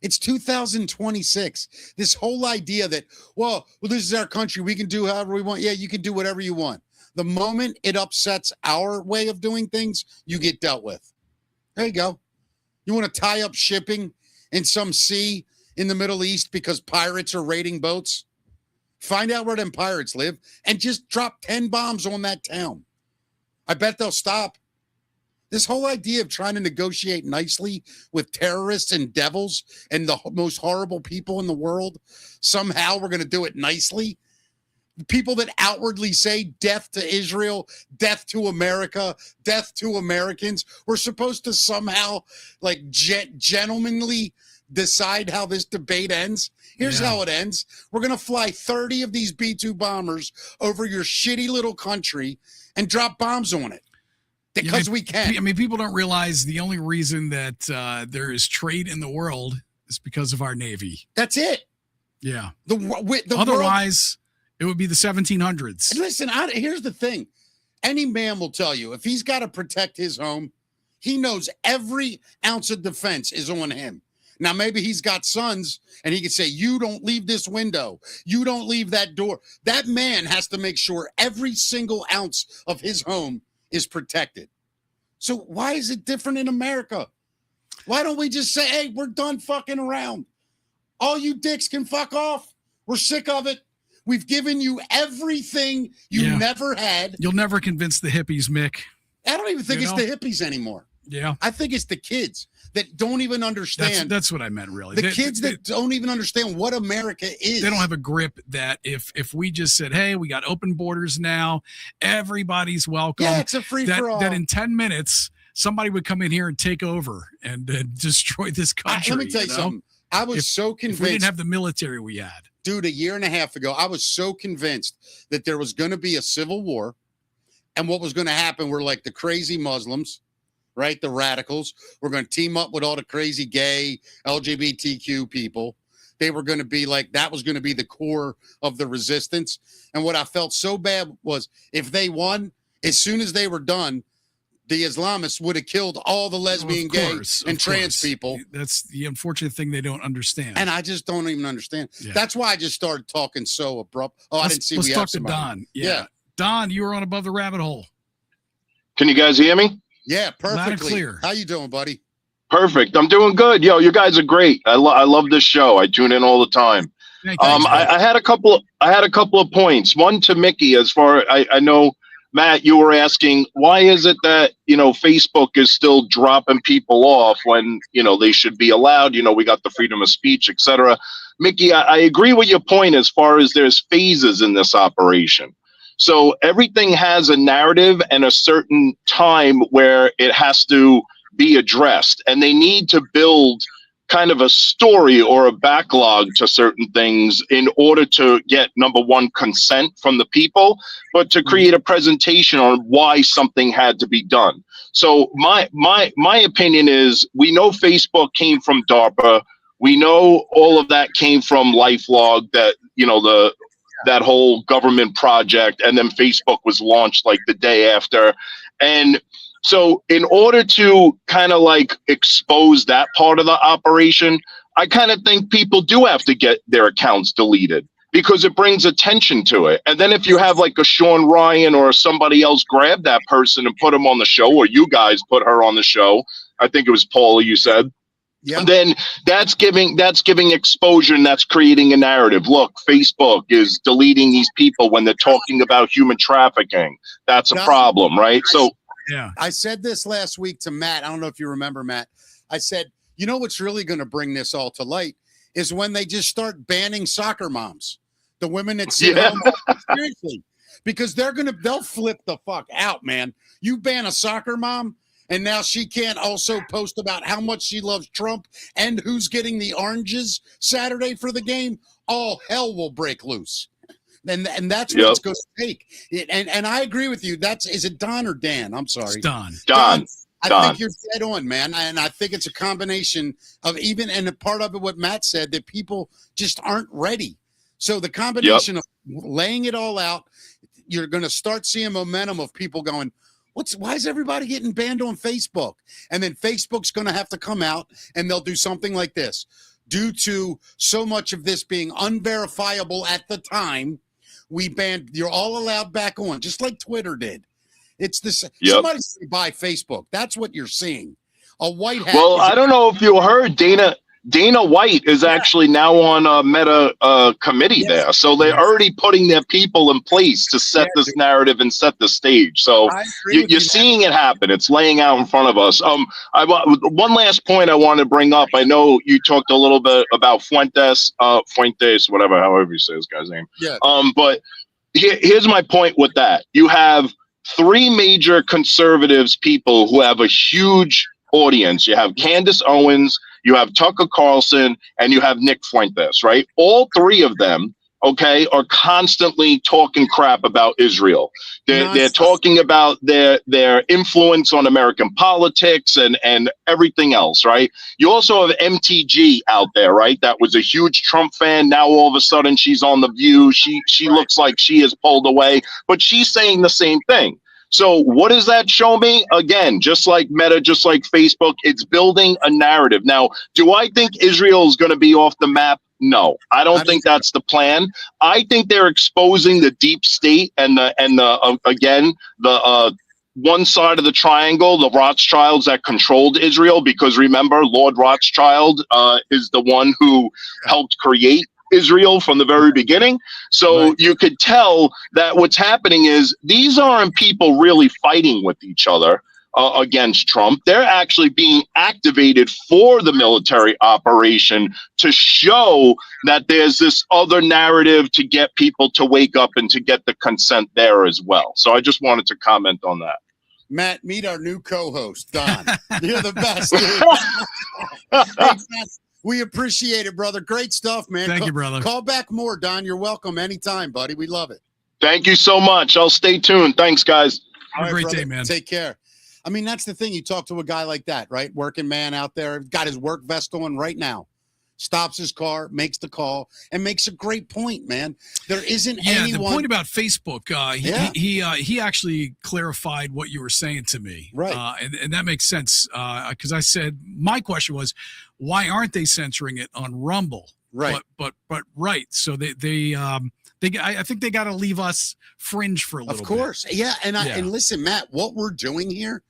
It's 2026. This whole idea that, well, this is our country. We can do however we want. Yeah, you can do whatever you want. The moment it upsets our way of doing things, you get dealt with. There you go. You want to tie up shipping in some sea in the Middle East because pirates are raiding boats? Find out where them pirates live and just drop 10 bombs on that town. I bet they'll stop. This whole idea of trying to negotiate nicely with terrorists and devils and the most horrible people in the world, somehow we're going to do it nicely. People that outwardly say death to Israel, death to America, death to Americans, we're supposed to somehow like gentlemanly decide how this debate ends. Here's how it ends. We're going to fly 30 of these B-2 bombers over your shitty little country and drop bombs on it. Because we can. I mean, people don't realize the only reason that there is trade in the world is because of our Navy. That's it. Yeah. The Otherwise, it would be the 1700s. And listen, here's the thing. Any man will tell you, if he's got to protect his home, he knows every ounce of defense is on him. Now, maybe he's got sons and he can say, you don't leave this window. You don't leave that door. That man has to make sure every single ounce of his home is protected. So why is it different in America? Why don't we just say, hey, we're done fucking around. All you dicks can fuck off. We're sick of it. We've given you everything you never had. You'll never convince the hippies, Mick. I don't even think it's the hippies anymore. Yeah. I think it's the kids that don't even understand. That's what I meant, really. The kids that don't even understand what America is. They don't have a grip that if we just said, hey, we got open borders now, everybody's welcome. Yeah, it's a free-for-all. That in 10 minutes, somebody would come in here and take over and destroy this country. Let me tell you something. I was so convinced. If we didn't have the military we had. Dude, a year and a half ago, I was so convinced that there was going to be a civil war. And what was going to happen were like the crazy Muslims, right? The radicals were going to team up with all the crazy gay LGBTQ people. they were going to be like, that was going to be the core of the resistance. And what I felt so bad was if they won, as soon as they were done, the Islamists would have killed all the lesbian, gay, and trans people. That's the unfortunate thing they don't understand. And I just don't even understand. Yeah. That's why I just started talking so abrupt. Oh, I didn't see Let's we talk have to somebody. Don. Yeah. Don, you were on Above the Rabbit Hole. Can you guys hear me? Yeah, perfectly. Loud and clear. How you doing, buddy? Perfect. I'm doing good. Yo, you guys are great. I love this show. I tune in all the time. I had a couple of points. One to Mickey, as far I know, Matt, you were asking, why is it that, Facebook is still dropping people off when, they should be allowed? We got the freedom of speech, etc. Mickey, I agree with your point as far as there's phases in this operation. So everything has a narrative and a certain time where it has to be addressed, and they need to build kind of a story or a backlog to certain things in order to get, number one, consent from the people, but to create a presentation on why something had to be done. So my opinion is, we know Facebook came from DARPA. We know all of that came from LifeLog, that, that whole government project, and then Facebook was launched like the day after. And so in order to kind of like expose that part of the operation, I kind of think people do have to get their accounts deleted because it brings attention to it. And then if you have like a Sean Ryan or somebody else grab that person and put them on the show, or you guys put her on the show, I think it was Paula, you said, and then that's giving exposure, and that's creating a narrative. Look, Facebook is deleting these people when they're talking about human trafficking. That's a problem, right? So yeah, I said this last week to Matt. I don't know if you remember, Matt. I said, what's really going to bring this all to light is when they just start banning soccer moms, the women that sit home. Seriously, because they'll flip the fuck out, man. You ban a soccer mom, and now she can't also post about how much she loves Trump and who's getting the oranges Saturday for the game. All hell will break loose. And that's what it's going to take. And I agree with you. Is it Don or Dan? I'm sorry. It's Don. Don. I think you're dead on, man. And I think it's a combination of and a part of it, what Matt said, that people just aren't ready. So the combination of laying it all out, you're going to start seeing momentum of people going, why is everybody getting banned on Facebook? And then Facebook's going to have to come out and they'll do something like this. Due to so much of this being unverifiable at the time, we banned, you're all allowed back on, just like Twitter did. It's this. Somebody's going to buy Facebook. That's what you're seeing. A white hat. Well, I don't know if you heard, Dana White is actually now on a Meta committee there. So they're already putting their people in place to set this narrative and set the stage. So you're seeing it happen. It's laying out in front of us. One last point I want to bring up. I know you talked a little bit about Fuentes, whatever, however you say this guy's name. Yeah. But here's my point with that. You have three major conservatives people who have a huge audience. You have Candace Owens, you have Tucker Carlson, and you have Nick Fuentes, right? All three of them, okay, are constantly talking crap about Israel. They're talking about their influence on American politics and everything else, right? You also have MTG out there, right? That was a huge Trump fan. Now all of a sudden she's on The View. She looks like she is pulled away, but she's saying the same thing. So what does that show me? Again, just like Meta, just like Facebook, it's building a narrative. Now, do I think Israel is going to be off the map? No, I don't think that's the plan. I think they're exposing the deep state and the one side of the triangle, the Rothschilds that controlled Israel, because remember, Lord Rothschild is the one who helped create Israel from the very beginning. So you could tell that what's happening is these aren't people really fighting with each other against Trump. They're actually being activated for the military operation to show that there's this other narrative to get people to wake up and to get the consent there as well. So I just wanted to comment on that. Matt, meet our new co-host, Don. You're the best, dude. Thanks, Matt. We appreciate it, brother. Great stuff, man. Thank you, brother. Call back more, Don. You're welcome anytime, buddy. We love it. Thank you so much. I'll stay tuned. Thanks, guys. Have a great day, man. Take care. I mean, that's the thing. You talk to a guy like that, right? Working man out there, got his work vest on right now. stops his car, makes the call, and makes a great point, man. There isn't Yeah, anyone. the point about Facebook, Yeah. he actually clarified what you were saying to me, Right. And that makes sense because I said my question was, why aren't they censoring it on Rumble? Right. But right. So I think they got to leave us fringe for a little. Of course, yeah. And Yeah. and listen, Matt, what we're doing here,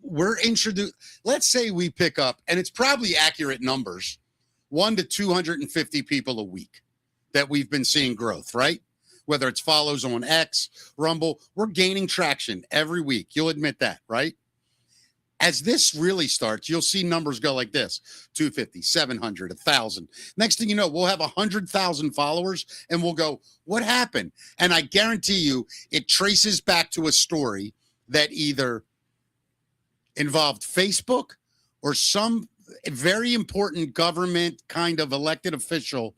we're introduced. Let's say we pick up, and it's probably accurate numbers, 1 to 250 people a week that we've been seeing growth, right? Whether it's follows on X, Rumble, we're gaining traction every week. You'll admit that, right? As this really starts, you'll see numbers go like this: 250, 700, 1,000. Next thing you know, we'll have 100,000 followers, and we'll go, what happened? And I guarantee you, it traces back to a story that either involved Facebook or some very important government kind of elected official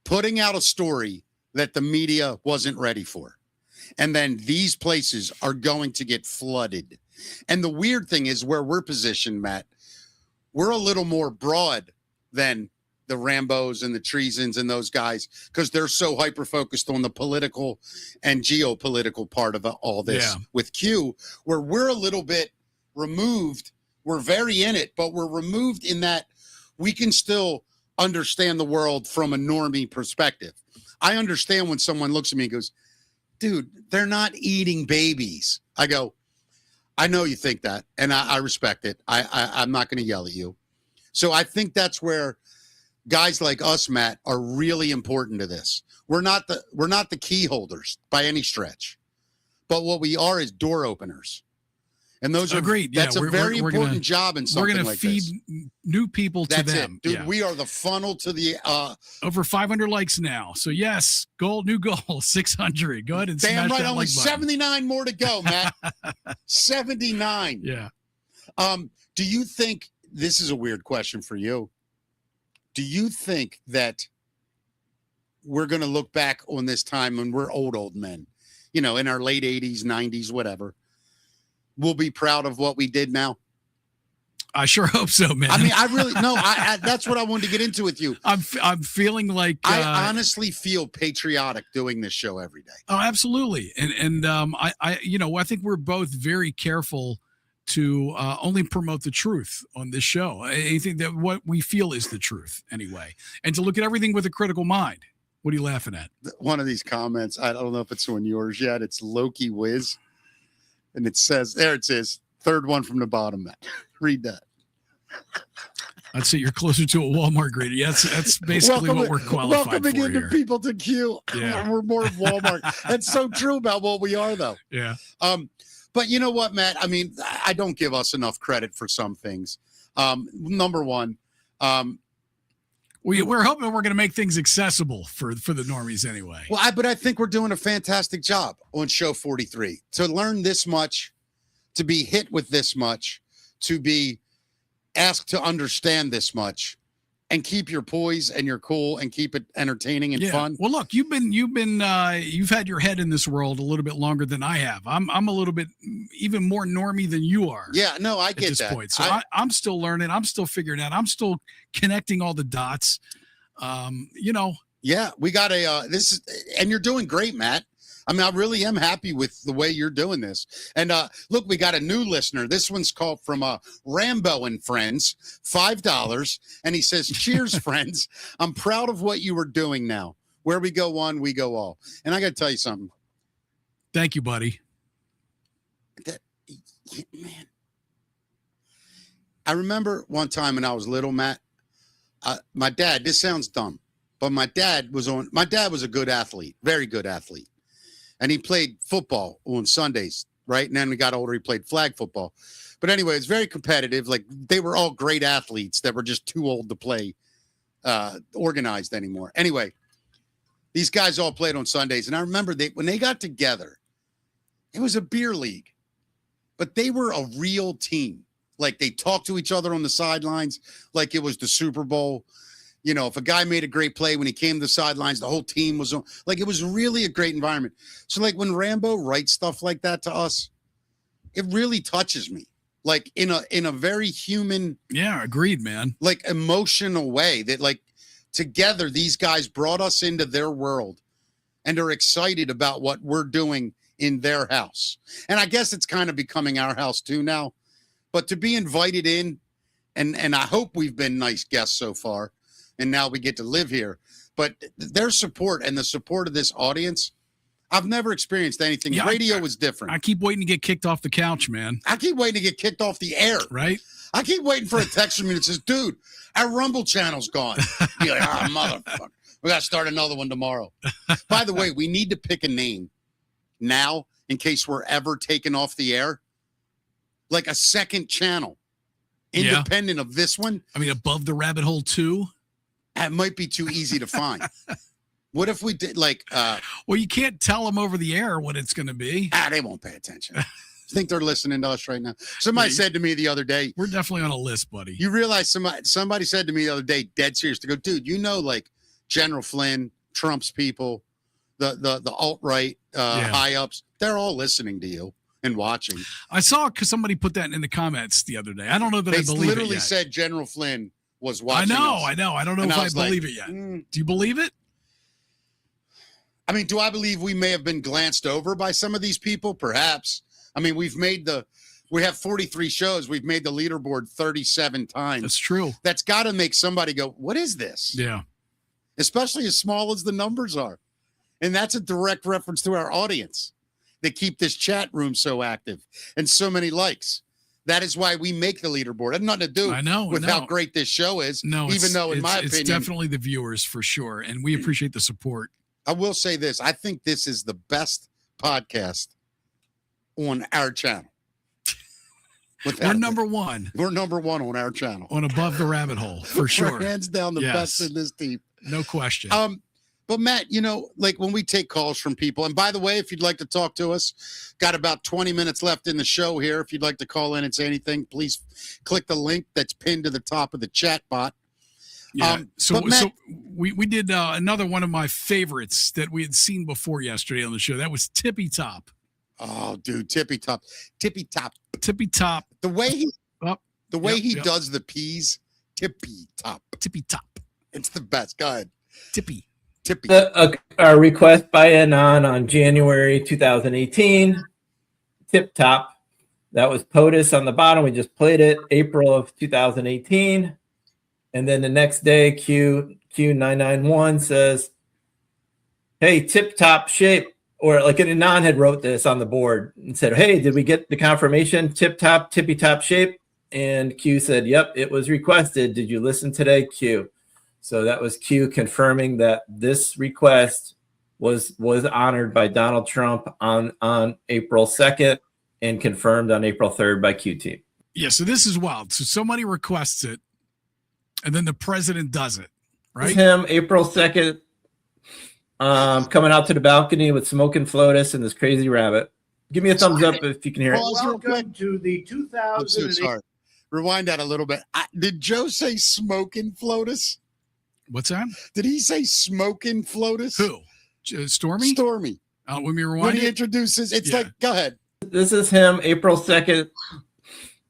putting out a story that the media wasn't ready for. And then these places are going to get flooded. And the weird thing is where we're positioned, Matt, we're a little more broad than the Rambos and the Treasons and those guys because they're so hyper-focused on the political and geopolitical part of all this. Yeah. With Q, where we're a little bit removed. We're very in it, but we're removed in that we can still understand the world from a normie perspective. I understand when someone looks at me and goes, dude, they're not eating babies. I go, I know you think that, and I respect it. I'm not going to yell at you. So I think that's where guys like us, Matt, are really important to this. We're not the key holders by any stretch, but what we are is door openers. And those are agreed. That's Yeah, a very important job in something we're like feed this. new people to That's them, it, dude. Yeah. We are the funnel to the over 500 likes now. So yes, new goal 600. Go ahead and damn smash right. that Only like button. 79 more to go, Matt. 79. Yeah. Do you think this is a weird question for you? Do you think that we're going to look back on this time when we're old men, in our late 80s, 90s, whatever? We'll be proud of what we did now? I sure hope so, man. I mean, I really no. I that's what I wanted to get into with you. I'm feeling like I honestly feel patriotic doing this show every day. Oh, absolutely. And I think we're both very careful to only promote the truth on this show. I think that what we feel is the truth anyway, and to look at everything with a critical mind. What are you laughing at? One of these comments, I don't know if it's on yours yet. It's Loki Wiz, and it says, there it says, third one from the bottom, Matt. Read that. I'd say you're closer to a Walmart grader. Yeah, that's basically what we're qualified welcoming for into here. people to Q. Yeah. We're more Walmart. That's so true about what we are, though. Yeah. But you know what, Matt? I mean, I don't give us enough credit for some things. Number one, we're hoping we're going to make things accessible for the normies anyway. Well, but I think we're doing a fantastic job on show 43 to learn this much, to be hit with this much, to be asked to understand this much, and keep your poise and your cool and keep it entertaining and fun. Well, look, you've had your head in this world a little bit longer than I have. I'm a little bit even more normie than you are. Yeah, no, I at get this that. point. So I'm still learning. I'm still figuring out. I'm still connecting all the dots. Yeah, we got and you're doing great, Matt. I mean, I really am happy with the way you're doing this. And look, we got a new listener. This one's called from Rambo and Friends, $5. And he says, cheers, friends. I'm proud of what you are doing now. Where we go one, we go all. And I got to tell you something. Thank you, buddy. Man, I remember one time when I was little, Matt, my dad, this sounds dumb, but my dad was a good athlete, very good athlete. And he played football on Sundays, right? And then we got older, he played flag football. But anyway, it's very competitive. Like, they were all great athletes that were just too old to play organized anymore. Anyway, these guys all played on Sundays. And I remember when they got together, it was a beer league, but they were a real team. Like, they talked to each other on the sidelines like it was the Super Bowl. You know, if a guy made a great play when he came to the sidelines, the whole team was on. Like, it was really a great environment. So, like, when Rambo writes stuff like that to us, it really touches me. like in a very human, Yeah, agreed, man. like emotional way that like together these guys brought us into their world and are excited about what we're doing in their house. And I guess it's kind of becoming our house too now. But to be invited in, and I hope we've been nice guests so far, and now we get to live here. But their support and the support of this audience, I've never experienced anything. Yeah, Radio was different. I keep waiting to get kicked off the couch, man. I keep waiting to get kicked off the air. Right? I keep waiting for a text from you that says, dude, our Rumble channel's gone. Be like, ah, motherfucker. We got to start another one tomorrow. By the way, we need to pick a name now in case we're ever taken off the air. Like a second channel, independent of this one. I mean, Above the Rabbit Hole 2. That might be too easy to find. What if we did like well, you can't tell them over the air what it's going to be. They won't pay attention. Think they're listening to us right now. Somebody said to me the other day, we're definitely on a list, buddy. You realize somebody said to me the other day, dead serious, to go, dude, you know, like General Flynn, Trump's people, the alt-right high ups, they're all listening to you and watching. I saw because somebody put that in the comments the other day. I don't know that I believe it. They literally yet. said General Flynn was watching. I know. I don't know if I believe it yet. Do you believe it? I mean, do I believe we may have been glanced over by some of these people? Perhaps. I mean, we have 43 shows. We've made the leaderboard 37 times. That's true. That's got to make somebody go, what is this? Yeah. Especially as small as the numbers are. And that's a direct reference to our audience. They keep this chat room so active and so many likes. That is why we make the leaderboard. It had nothing to do with how great this show is. No, even though, in my opinion, it's definitely the viewers for sure. And we appreciate the support. I will say this. I think this is the best podcast on our channel. We're number one. We're number one on our channel. On Above the Rabbit Hole, for sure. We're hands down the best in this team. No question. But Matt, you know, like when we take calls from people, and by the way, if you'd like to talk to us, got about 20 minutes left in the show here. If you'd like to call in and say anything, please click the link that's pinned to the top of the chat bot. Yeah. So Matt, we did another one of my favorites that we had seen before yesterday on the show. That was Tippy Top. Oh, dude, Tippy Top. Tippy Top. The way he does the P's, Tippy Top. Tippy Top. It's the best. Go ahead. Tippy. Our request by Anon on January 2018. Tip Top. That was POTUS on the bottom. We just played it. April of 2018. And then the next day, Q991 says, hey, tip top shape. Or like an Anon had wrote this on the board and said, hey, did we get the confirmation? Tip top, tippy top shape. And Q said, yep, it was requested. Did you listen today, Q? So that was Q confirming that this request was honored by Donald Trump on April 2nd and confirmed on April 3rd by Q team. Yeah, so this is wild. So somebody requests it, and then the president does it, right? It's him, April 2nd, coming out to the balcony with Smoking Flotus and this crazy rabbit. Give me a thumbs up if you can hear it. Welcome to the 2008. Sorry. Rewind that a little bit. Did Joe say Smoking Flotus? What's that? Did he say Smoking Flotus? Who? Stormy? Stormy. When we rewind when he introduces, it's like, go ahead. This is him, April 2nd,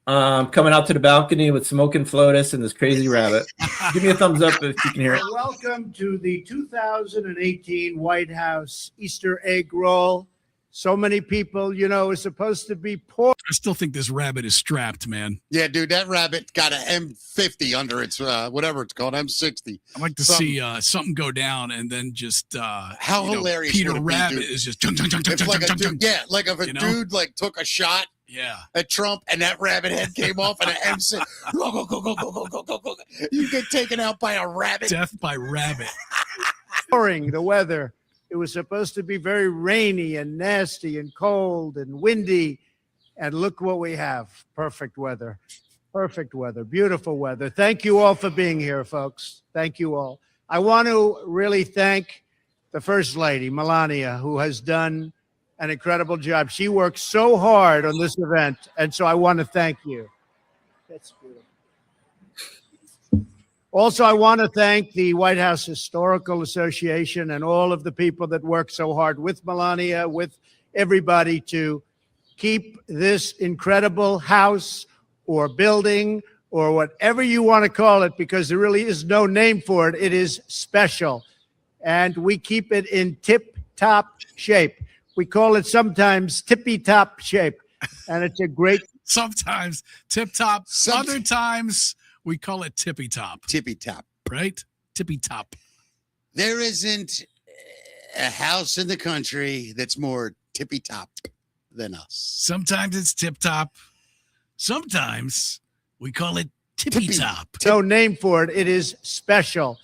coming out to the balcony with Smoking Flotus and this crazy rabbit. Give me a thumbs up if you can hear it. Welcome to the 2018 White House Easter egg roll. So many people, you know, is supposed to be poor. I still think this rabbit is strapped, man. Yeah, dude, that rabbit got an M50 under its whatever it's called, M60. I'd like to see something go down and then just how hilarious Peter would it Rabbit be, dude? is just like if a dude like took a shot at Trump and that rabbit head came off and an M6 go. You get taken out by a rabbit. Death by rabbit. Boring, the weather. It was supposed to be very rainy and nasty and cold and windy. And look what we have. Perfect weather. Perfect weather. Beautiful weather. Thank you all for being here, folks. Thank you all. I want to really thank the First Lady, Melania, who has done an incredible job. She worked so hard on this event. And so I want to thank you. That's beautiful. Also, I want to thank the White House Historical Association and all of the people that work so hard with Melania, with everybody to keep this incredible house or building or whatever you want to call it, because there really is no name for it. It is special. And we keep it in tip-top shape. We call it sometimes tippy-top shape. And it's a great... Sometimes tip-top. Other times we call it tippy-top. Tippy-top. Right? Tippy-top. There isn't a house in the country that's more tippy-top than us. Sometimes it's tip-top. Sometimes we call it tippy-top. No name for it. It is special.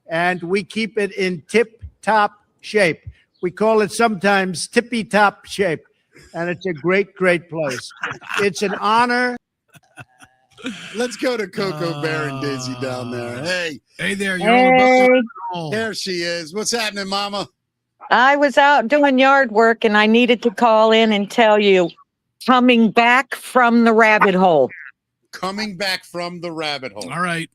And we keep it in tip-top shape. We call it sometimes tippy-top shape. And it's a great, great place. It's an honor. Let's go to Coco Bear and Dizzy down there. Hey. Hey there. You're on the There she is. What's happening, Mama? I was out doing yard work and I needed to call in and tell you, coming back from the rabbit hole. Coming back from the rabbit hole. All right.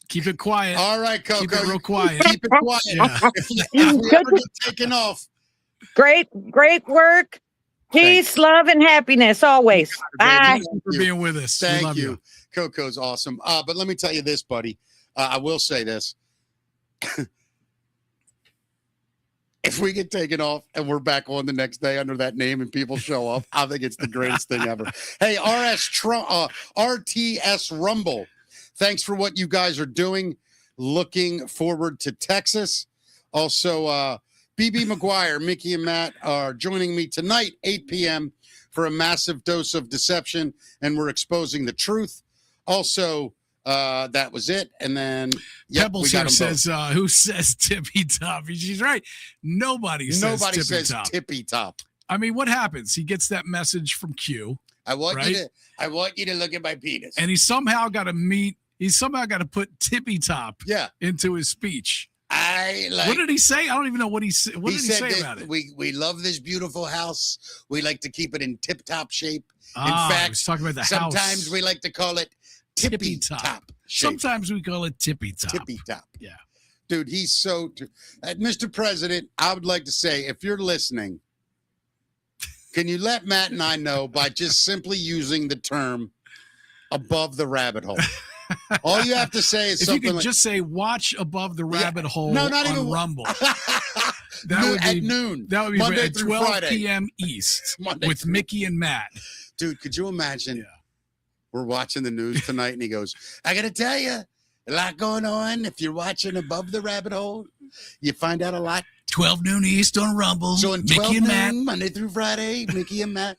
Keep it quiet. All right, Coco. Keep it real quiet. Keep it quiet. Yeah. If we ever get taken off. Great work. Peace, love, and happiness always. Bye. Thank you for being with us. We Thank love you. Coco's awesome. But let me tell you this, buddy. I will say this. If we get taken off and we're back on the next day under that name and people show up, I think it's the greatest thing ever. Hey, RTS Rumble. Thanks for what you guys are doing. Looking forward to Texas. Also, BB McGuire, Mickey, and Matt are joining me tonight, 8 p.m., for a massive dose of deception, and we're exposing the truth. Also, that was it. And then Pebbles here says, who says tippy top? She's right. Nobody says tippy top. I mean, what happens? He gets that message from Q. I want you to look at my penis. And he's somehow got to put tippy top into his speech. What did he say? I don't even know what he said. What did he say about it? We love this beautiful house. We like to keep it in tip-top shape. In I fact, was talking about the sometimes house. we like to call it tippy top. Sometimes we call it tippy top. Tippy top. Yeah. Dude, he's so... Mr. President, I would like to say, if you're listening, can you let Matt and I know by just simply using the term above the rabbit hole? All you have to say is if you could just say "watch above the rabbit hole" not on even Rumble. That would be at noon. That would be Monday at through 12 Friday. p.m. East with Mickey and Matt. Dude, could you imagine? We're watching the news tonight, and he goes, "I got to tell you, a lot going on. If you're watching above the rabbit hole, you find out a lot." 12 noon East on Rumble. So in Mickey and Matt, Monday through Friday, Mickey and Matt.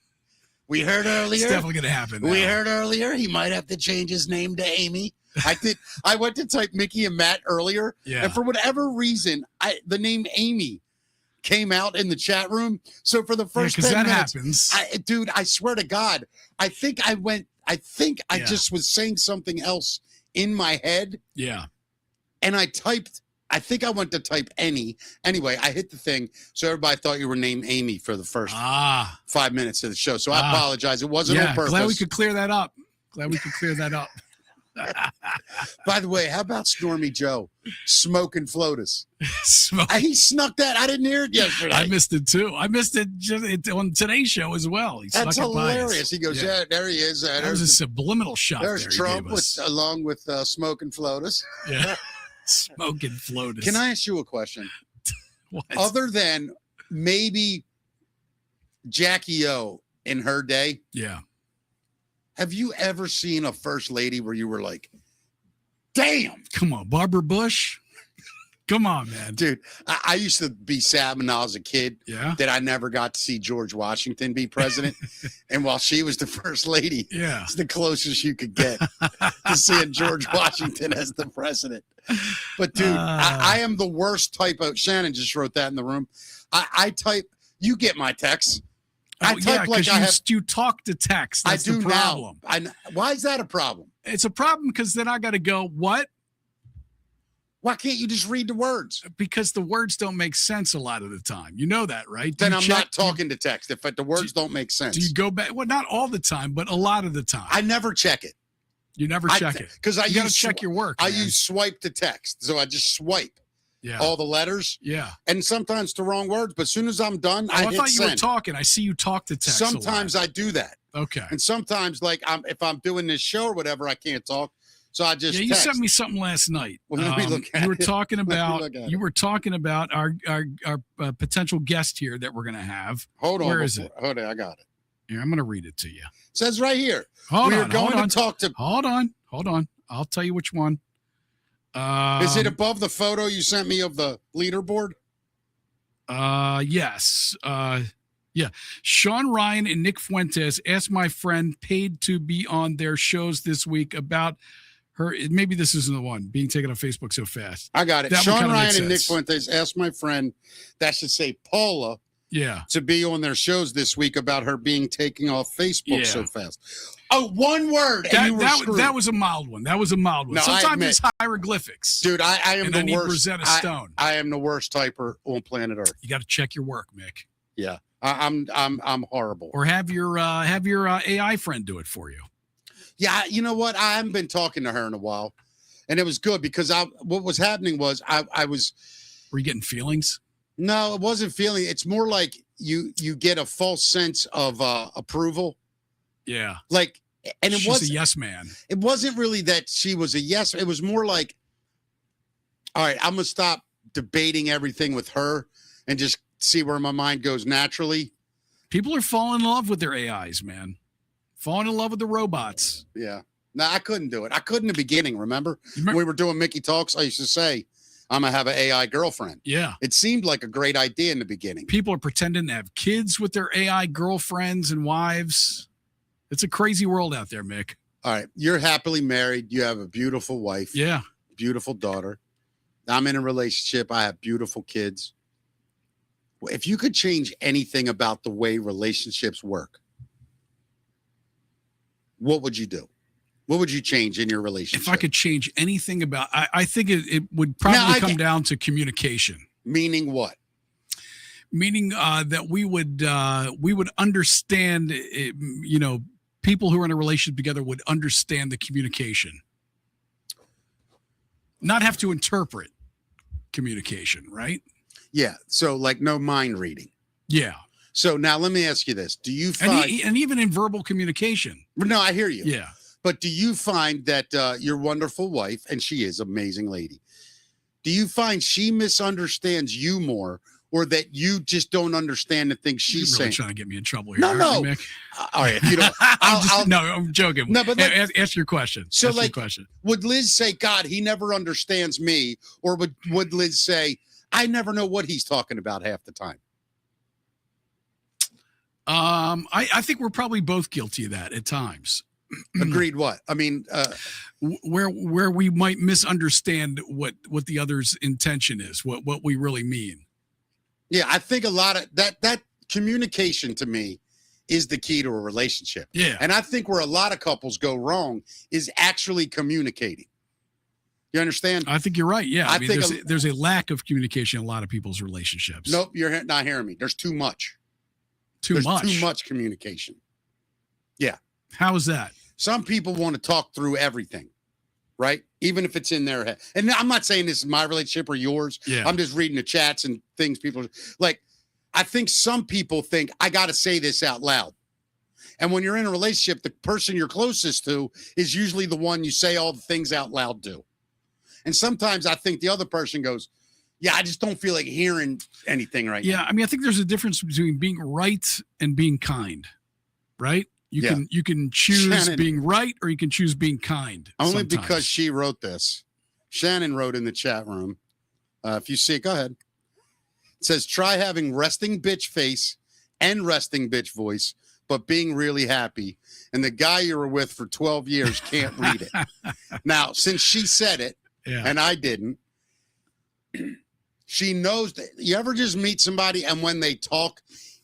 We heard earlier. It's definitely going to happen. We heard earlier he might have to change his name to Amy. I went to type Mickey and Matt earlier, and for whatever reason, the name Amy came out in the chat room. So for the first 10 that minutes, happens. Dude, I swear to God, I think I just was saying something else in my head. Yeah. And I think I went to type any. Anyway, I hit the thing. So everybody thought you were named Amy for the first 5 minutes of the show. So I apologize. It wasn't on purpose. Glad we could clear that up. By the way, how about Stormy Joe smoking Flotus? He snuck that. I didn't hear it yesterday. I missed it too. I missed it just on today's show as well. That's hilarious. He goes, yeah, there he is. That was a subliminal shot. There's there Trump along with smoking Flotus. Yeah, smoking Flotus. Can I ask you a question? What? Other than maybe Jackie O in her day. Yeah. Have you ever seen a first lady where you were like, damn? Come on, Barbara Bush. Come on, man. Dude, I used to be sad when I was a kid that I never got to see George Washington be president. And while she was the first lady, it's the closest you could get to seeing George Washington as the president. But, dude, I am the worst type of... Shannon just wrote that in the room. I type... You get my text. Oh, you talk to text. That's the problem. Now. Why is that a problem? It's a problem because then I got to go, what? Why can't you just read the words? Because the words don't make sense a lot of the time. You know that, right? Then I'm not talking to text if the words don't make sense. Do you go back? Well, not all the time, but a lot of the time. I never check it. You never check it? Because you got to check your work. I use swipe to text. So I just swipe. Yeah. all the letters. Yeah. And sometimes the wrong words, but as soon as I'm done, Oh, I I hit thought you were send. talking. I see you talk to text. Sometimes I do that. Okay. And sometimes, like, if I'm doing this show or whatever, I can't talk. So I just Yeah, you text. sent me something last night. Well, let me look at you were it. talking Let me about look at you it. were talking about our potential guest here that we're going to have. Hold on. Where is it? Hold on, I got it. Here, I'm going to read it to you. It says right here. Hold We're on, going hold on. to talk to. Hold on. I'll tell you which one. Is it above the photo you sent me of the leaderboard? Yes. Yeah. Sean Ryan and Nick Fuentes asked my friend paid to be on their shows this week about her. Maybe this isn't the one being taken on Facebook so fast. I got it. That one Sean kinda Ryan makes and Nick sense. Fuentes asked my friend, that should say Paula, Yeah. to be on their shows this week about her being taken off Facebook Yeah. so fast. Oh, one word, and you were screwed. That was a mild one. That was a mild one. No, I Sometimes admit. it's hieroglyphics. Dude, I am and the I need worst. Rosetta Stone. I am the worst typer on planet Earth. You got to check your work, Mick. Yeah, I'm horrible. Or have your AI friend do it for you. Yeah, you know what? I haven't been talking to her in a while, and it was good because what was happening was I was. Were you getting feelings? No, it wasn't feeling. It's more like you get a false sense of approval. Yeah. Like, and it She's was a yes man. It wasn't really that she was a yes. It was more like, all right, I'm gonna stop debating everything with her and just see where my mind goes naturally. People are falling in love with their AIs, man. Falling in love with the robots. Yeah. No, I couldn't do it. I couldn't in the beginning. Remember when we were doing Mickey Talks? I used to say, I'm gonna have an AI girlfriend. Yeah. It seemed like a great idea in the beginning. People are pretending to have kids with their AI girlfriends and wives. It's a crazy world out there, Mick. All right. You're happily married. You have a beautiful wife. Yeah. Beautiful daughter. I'm in a relationship. I have beautiful kids. If you could change anything about the way relationships work, what would you do? What would you change in your relationship? If I could change anything about, I think it would probably come down to communication. Meaning what? Meaning that we would understand, people who are in a relationship together would understand the communication. Not have to interpret communication, right? Yeah. So like no mind reading. Yeah. So now let me ask you this. Do you find and even in verbal communication? No, I hear you. Yeah. But do you find that your wonderful wife, and she is an amazing lady, do you find she misunderstands you more, or that you just don't understand the things she's You're really saying? trying to get me in trouble here. No, aren't no. you, Mick? All right, if you don't, I'm joking. No, but like, ask your question. So Ask your like, question. would Liz say, "God, he never understands me," or would Liz say, "I never know what he's talking about half the time"? I think we're probably both guilty of that at times. Agreed. What? I mean, where we might misunderstand what the other's intention is, what we really mean. Yeah, I think a lot of that communication to me is the key to a relationship. Yeah. And I think where a lot of couples go wrong is actually communicating. You understand? I think you're right. Yeah. I I mean, think there's a lack of communication in a lot of people's relationships. Nope, you're not hearing me. There's too much. There's too much communication. Yeah. How is that? Some people want to talk through everything, right? Even if it's in their head. And I'm not saying this is my relationship or yours. Yeah. I'm just reading the chats and things people like. I think some people think I got to say this out loud. And when you're in a relationship, the person you're closest to is usually the one you say all the things out loud to. And sometimes I think the other person goes, yeah, I just don't feel like hearing anything right now. Yeah. I mean, I think there's a difference between being right and being kind, right? You can choose Shannon, being right or you can choose being kind. Only sometimes. because she wrote this. Shannon wrote in the chat room. If you see it, go ahead. It says, try having resting bitch face and resting bitch voice, but being really happy. And the guy you were with for 12 years can't read it. Now, since she said it, and I didn't, she knows that you ever just meet somebody and when they talk,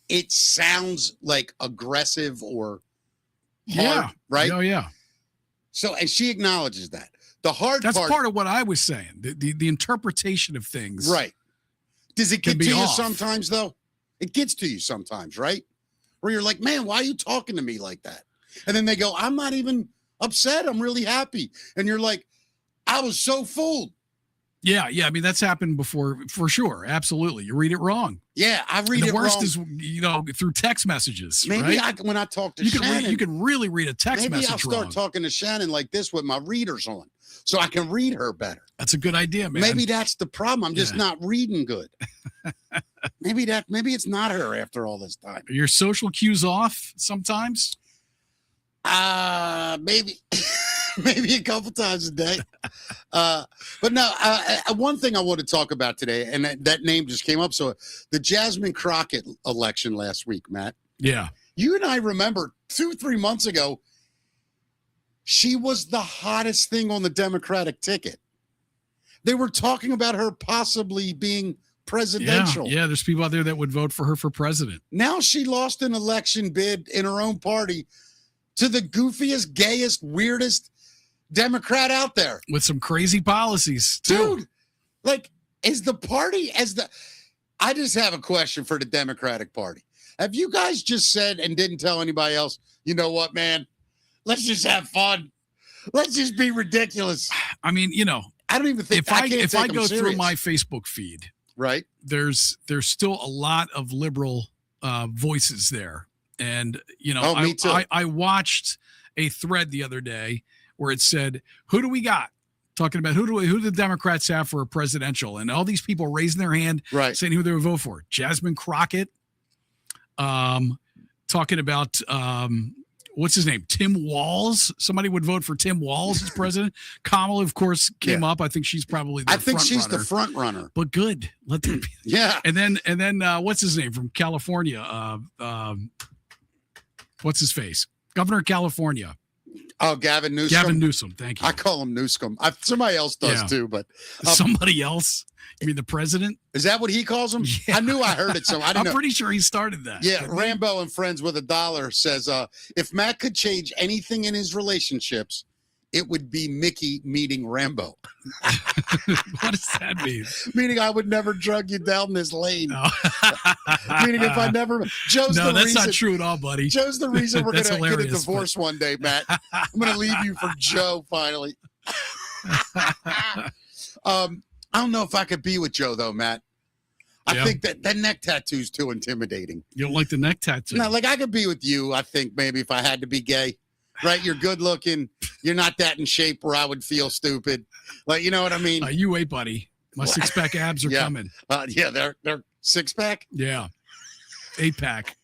it sounds like aggressive or hard, right? Oh, yeah. So, and she acknowledges that. The hard That's part, part of what I was saying. The interpretation of things. right? Does it can get be to you off. sometimes, though? It gets to you sometimes, right? Where you're like, man, why are you talking to me like that? And then they go, I'm not even upset. I'm really happy. And you're like, I was so fooled. Yeah. I mean, that's happened before for sure. Absolutely. You read it wrong. Yeah, I read The it worst wrong. is, through text messages. Maybe right? when I talk to you Shannon, can you can really read a text maybe message I'll start wrong. talking to Shannon like this with my readers on, so I can read her better. That's a good idea, man. Maybe that's the problem. I'm just not reading good. maybe it's not her after all this time. Are your social cues off sometimes? Maybe maybe a couple times a day. But no, one thing I want to talk about today, and that name just came up. So the Jasmine Crockett election last week, Matt. Yeah. You and I remember 2-3 months ago, she was the hottest thing on the Democratic ticket. They were talking about her possibly being presidential. Yeah, there's people out there that would vote for her for president. Now she lost an election bid in her own party to the goofiest, gayest, weirdest Democrat out there. With some crazy policies, too. Dude, like, I just have a question for the Democratic Party. Have you guys just said and didn't tell anybody else, you know what, man? Let's just have fun. Let's just be ridiculous. I mean, I don't even think if I go through my Facebook feed, right, there's still a lot of liberal voices there, and me too. I watched a thread the other day where it said, "Who do we got?" Talking about who do the Democrats have for a presidential, and all these people raising their hand, right, saying who they would vote for. Jasmine Crockett, talking about what's his name? Tim Walz. Somebody would vote for Tim Walz as president. Kamala, of course, came up. I think she's probably the the front runner. But good. Let them be. Yeah. And then what's his name from California? What's his face? Governor of California. Oh, Gavin Newsom. Gavin Newsom. Thank you. I call him Newsom. Somebody else does too, but somebody else. You mean the president? Is that what he calls him? Yeah. I knew I heard it. So I'm pretty sure he started that. Yeah, Rambo and Friends with $1 says, if Matt could change anything in his relationships, it would be Mickey meeting Rambo. What does that mean? Meaning I would never drug you down this lane. No. Meaning if I never... that's not true at all, buddy. Joe's the reason we're going to get a divorce but... one day, Matt. I'm going to leave you for Joe, finally. I don't know if I could be with Joe, though, Matt. I think that neck tattoo is too intimidating. You don't like the neck tattoo? No, like I could be with you, I think, maybe if I had to be gay. Right? You're good looking. You're not that in shape where I would feel stupid. Like, you know what I mean? You wait, buddy. My 6-pack abs are coming. Yeah, they're 6-pack? Yeah. 8-pack.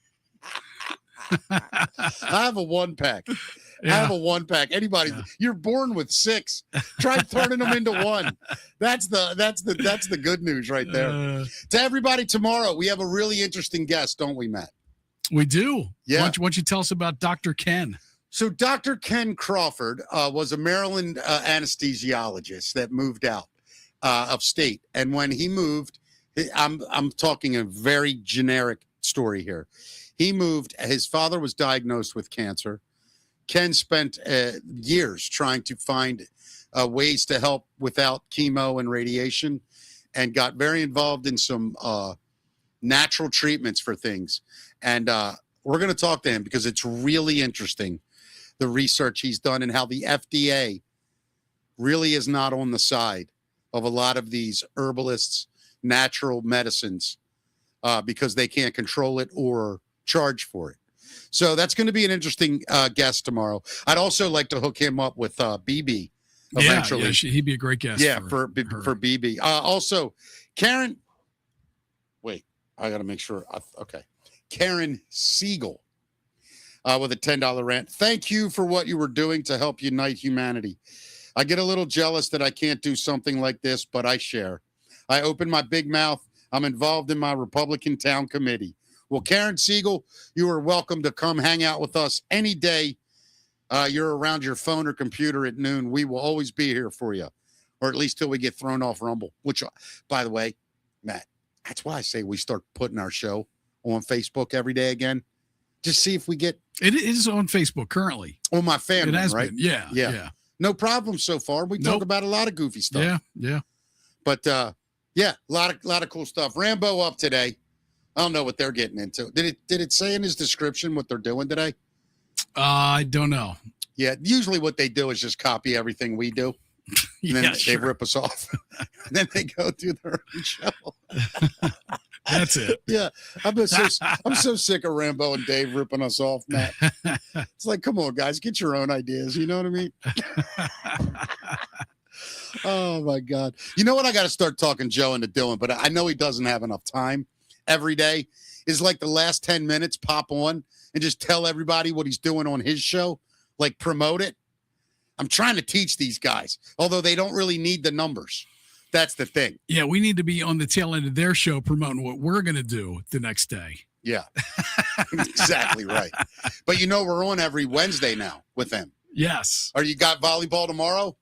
I have a 1-pack. Yeah. I have a 1-pack. Anybody, you're born with 6. Try turning them into 1. That's the good news right there. To everybody, tomorrow we have a really interesting guest, don't we, Matt? We do. Yeah. Why don't you tell us about Dr. Ken? So Dr. Ken Crawford was a Maryland anesthesiologist that moved out of state, and when he moved, I'm talking a very generic story here. He moved. His father was diagnosed with cancer. Ken spent years trying to find ways to help without chemo and radiation, and got very involved in some natural treatments for things. And we're going to talk to him because it's really interesting, the research he's done and how the FDA really is not on the side of a lot of these herbalists, natural medicines, because they can't control it or charge for it. So that's going to be an interesting guest tomorrow. I'd also like to hook him up with BB eventually. Yeah, he'd be a great guest. Yeah, for BB. Also, Karen. Wait, I got to make sure. Okay, Karen Siegel with a $10 rant. Thank you for what you were doing to help unite humanity. I get a little jealous that I can't do something like this, but I share. I open my big mouth. I'm involved in my Republican town committee. Well, Karen Siegel, you are welcome to come hang out with us any day. You're around your phone or computer at noon. We will always be here for you, or at least till we get thrown off Rumble, which, by the way, Matt, that's why I say we start putting our show on Facebook every day again. Just see if we get... It is on Facebook currently. On my family, it has right? Been. Yeah. No problem so far. We talk about a lot of goofy stuff. Yeah. But, a lot of cool stuff. Rambo up today. I don't know what they're getting into. Did it say in his description what they're doing today? I don't know. Yeah, usually what they do is just copy everything we do. And then Yeah, they sure. rip us off. And then they go do their own show. That's it. Yeah. I'm so sick of Rambo and Dave ripping us off, Matt. It's like, come on, guys, get your own ideas. You know what I mean? Oh my God. You know what? I got to start talking Joe into doing, but I know he doesn't have enough time every day. Is like the last 10 minutes pop on and just tell everybody what he's doing on his show, like promote it. I'm trying to teach these guys, although they don't really need the numbers. That's the thing. Yeah, we need to be on the tail end of their show promoting what we're going to do the next day. Yeah, exactly right. But you know, we're on every Wednesday now with them. Yes. Are you got volleyball tomorrow?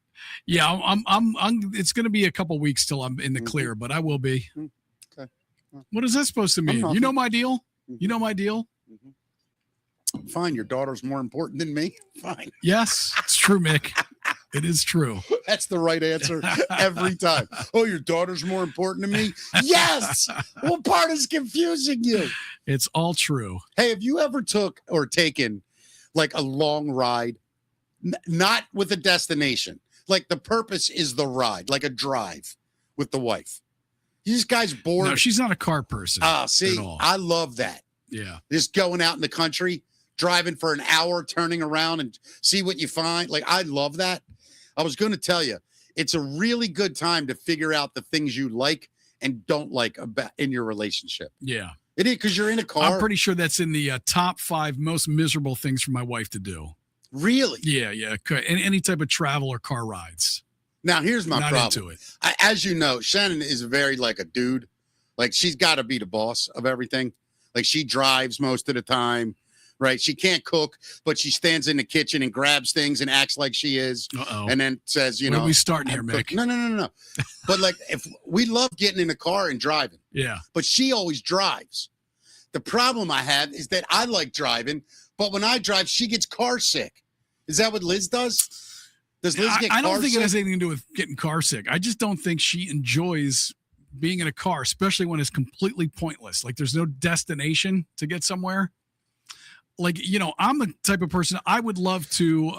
Yeah, I'm it's going to be a couple weeks till I'm in the clear, but I will be. Okay. What is that supposed to mean? You know my deal? You know my deal? Fine. Your daughter's more important than me. Fine. Yes, it's true, Mick. It is true. That's the right answer every time. Oh, your daughter's more important to me? Yes. What part is confusing you? It's all true. Hey, have you ever took or taken like a long ride, not with a destination? Like the purpose is the ride, like a drive with the wife. These guys bored. No, she's not a car person. See, I love that. Yeah. Just going out in the country, driving for an hour, turning around and see what you find. Like, I love that. I was going to tell you, it's a really good time to figure out the things you like and don't like about in your relationship. Yeah. It is because you're in a car. I'm pretty sure that's in the top 5 most miserable things for my wife to do. Really? Yeah. Any type of travel or car rides. Now, here's my Not problem. into it. As you know, Shannon is very like a dude. Like, she's got to be the boss of everything. Like, she drives most of the time, right? She can't cook, but she stands in the kitchen and grabs things and acts like she is. Uh-oh. And then says, What are we starting here, Mick? No. But like, if we love getting in the car and driving, Yeah. but she always drives. The problem I have is that I like driving, but when I drive, she gets car sick. Is that what Liz does? Does Liz get car sick? I don't think it has anything to do with getting car sick. I just don't think she enjoys being in a car, especially when it's completely pointless. Like there's no destination to get somewhere. Like, you know, I'm the type of person I would love to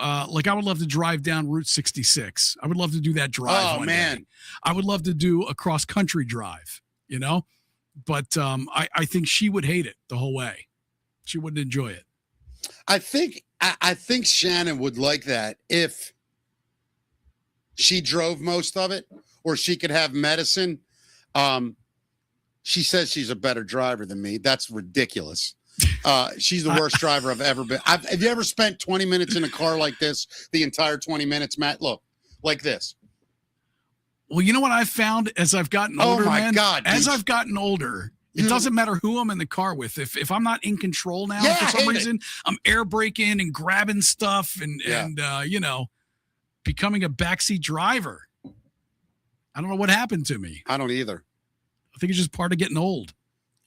drive down Route 66. I would love to do that drive. Oh, man. Day. I would love to do a cross country drive, you know, but I think she would hate it the whole way. She wouldn't enjoy it. I think Shannon would like that if she drove most of it, or she could have medicine. She says she's a better driver than me. That's ridiculous. She's the worst driver I've ever been. Have you ever spent 20 minutes in a car like this, the entire 20 minutes, Matt? Look, like this. Well, you know what I've found as I've gotten older, Oh my man? God, as dude. I've gotten older, it doesn't matter who I'm in the car with. If I'm not in control now, Yeah, for I some hate it. reason, I'm air braking and grabbing stuff and you know, becoming a backseat driver. I don't know what happened to me. I don't either. I think it's just part of getting old.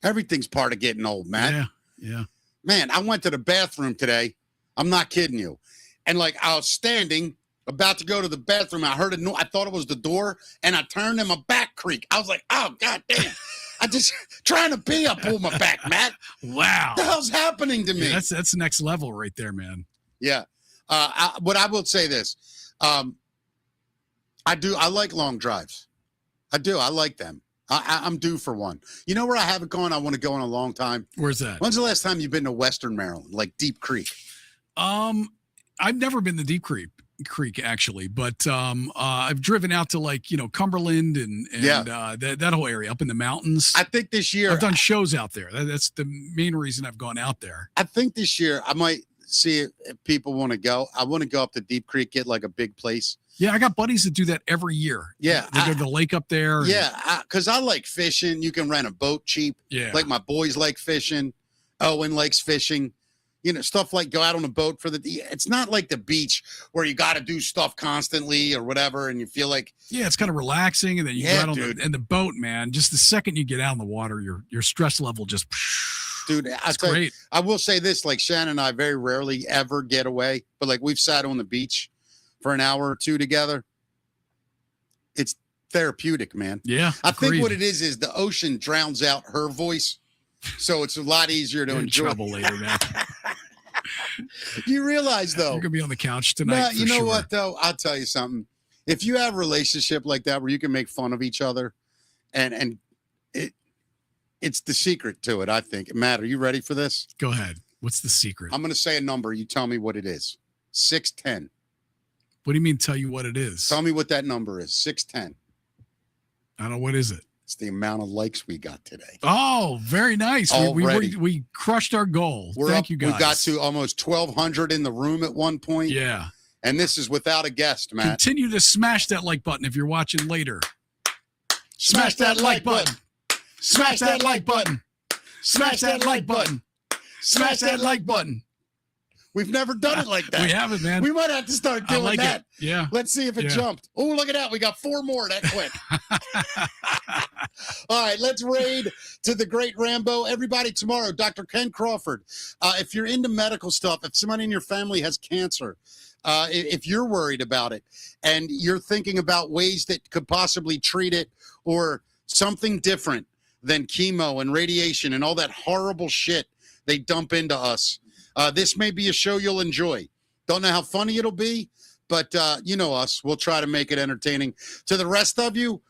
Everything's part of getting old, Matt. Yeah. Man, I went to the bathroom today. I'm not kidding you. And like, I was standing about to go to the bathroom. I heard a noise. I thought it was the door, and I turned and my back creaked. I was like, oh, God damn. I just trying to pee. I pulled my back, Matt. Wow. What the hell's happening to me? Yeah, that's next level right there, man. Yeah. But I will say this. I like long drives. I do. I like them. I'm due for one. You know where I haven't gone? I want to go in a long time. Where's that? When's the last time you've been to Western Maryland, like Deep Creek? I've never been to Deep Creek actually, but I've driven out to like, you know, Cumberland and that whole area up in the mountains. I think this year I've done shows out there. That's the main reason I've gone out there. I think this year I might see if people want to go. I want to go up to Deep Creek, get like a big place. Yeah, I got buddies that do that every year. Yeah, they go to the lake up there. Yeah, because I like fishing. You can rent a boat cheap. Yeah, like my boys like fishing. Owen likes fishing. You know, stuff like go out on a boat for the. It's not like the beach where you got to do stuff constantly or whatever, and you feel like. Yeah, it's kind of relaxing, and then you get out on the boat, man. Just the second you get out in the water, your stress level just. Dude, it's great. I will say this: like Shannon and I very rarely ever get away, but like we've sat on the beach for an hour or two together. It's therapeutic, man. Yeah, I think what it is the ocean drowns out her voice, so it's a lot easier to You're enjoy. in trouble later, man. You realize though, you're gonna be on the couch tonight. No, you know sure. what though? I'll tell you something. if you have a relationship like that where you can make fun of each other, and it's the secret to it, I think. Matt, are you ready for this? Go ahead. What's the secret? I'm going to say a number. You tell me what it is. 610. What do you mean tell you what it is? Tell me what that number is. 610. I don't know. What is it? It's the amount of likes we got today. Oh, very nice. We crushed our goal. Thank you, guys. We got to almost 1,200 in the room at one point. Yeah. And this is without a guest, Matt. Continue to smash that like button if you're watching later. Smash that like button. Smash that like button. Smash that like button. Smash that like button. We've never done it like that. We haven't, man. We might have to start doing that. It. Yeah. Let's see if it jumped. Oh, look at that. We got 4 more that quick. All right, let's raid to the great Rambo. Everybody tomorrow, Dr. Ken Crawford. If you're into medical stuff, if somebody in your family has cancer, if you're worried about it and you're thinking about ways that could possibly treat it or something different than chemo and radiation and all that horrible shit they dump into us, this may be a show you'll enjoy. Don't know how funny it'll be, but you know us. We'll try to make it entertaining. To the rest of you,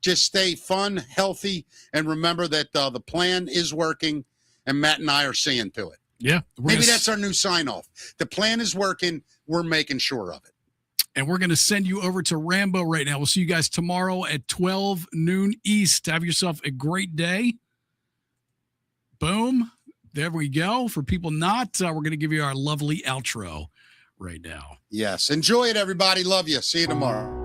just stay fun, healthy, and remember that the plan is working, and Matt and I are seeing to it. Yeah. Maybe that's our new sign-off. The plan is working. We're making sure of it. And we're going to send you over to Rambo right now. We'll see you guys tomorrow at 12 noon East. Have yourself a great day. Boom. There we go. For people not, we're going to give you our lovely outro right now. Yes. Enjoy it, everybody. Love you. See you tomorrow.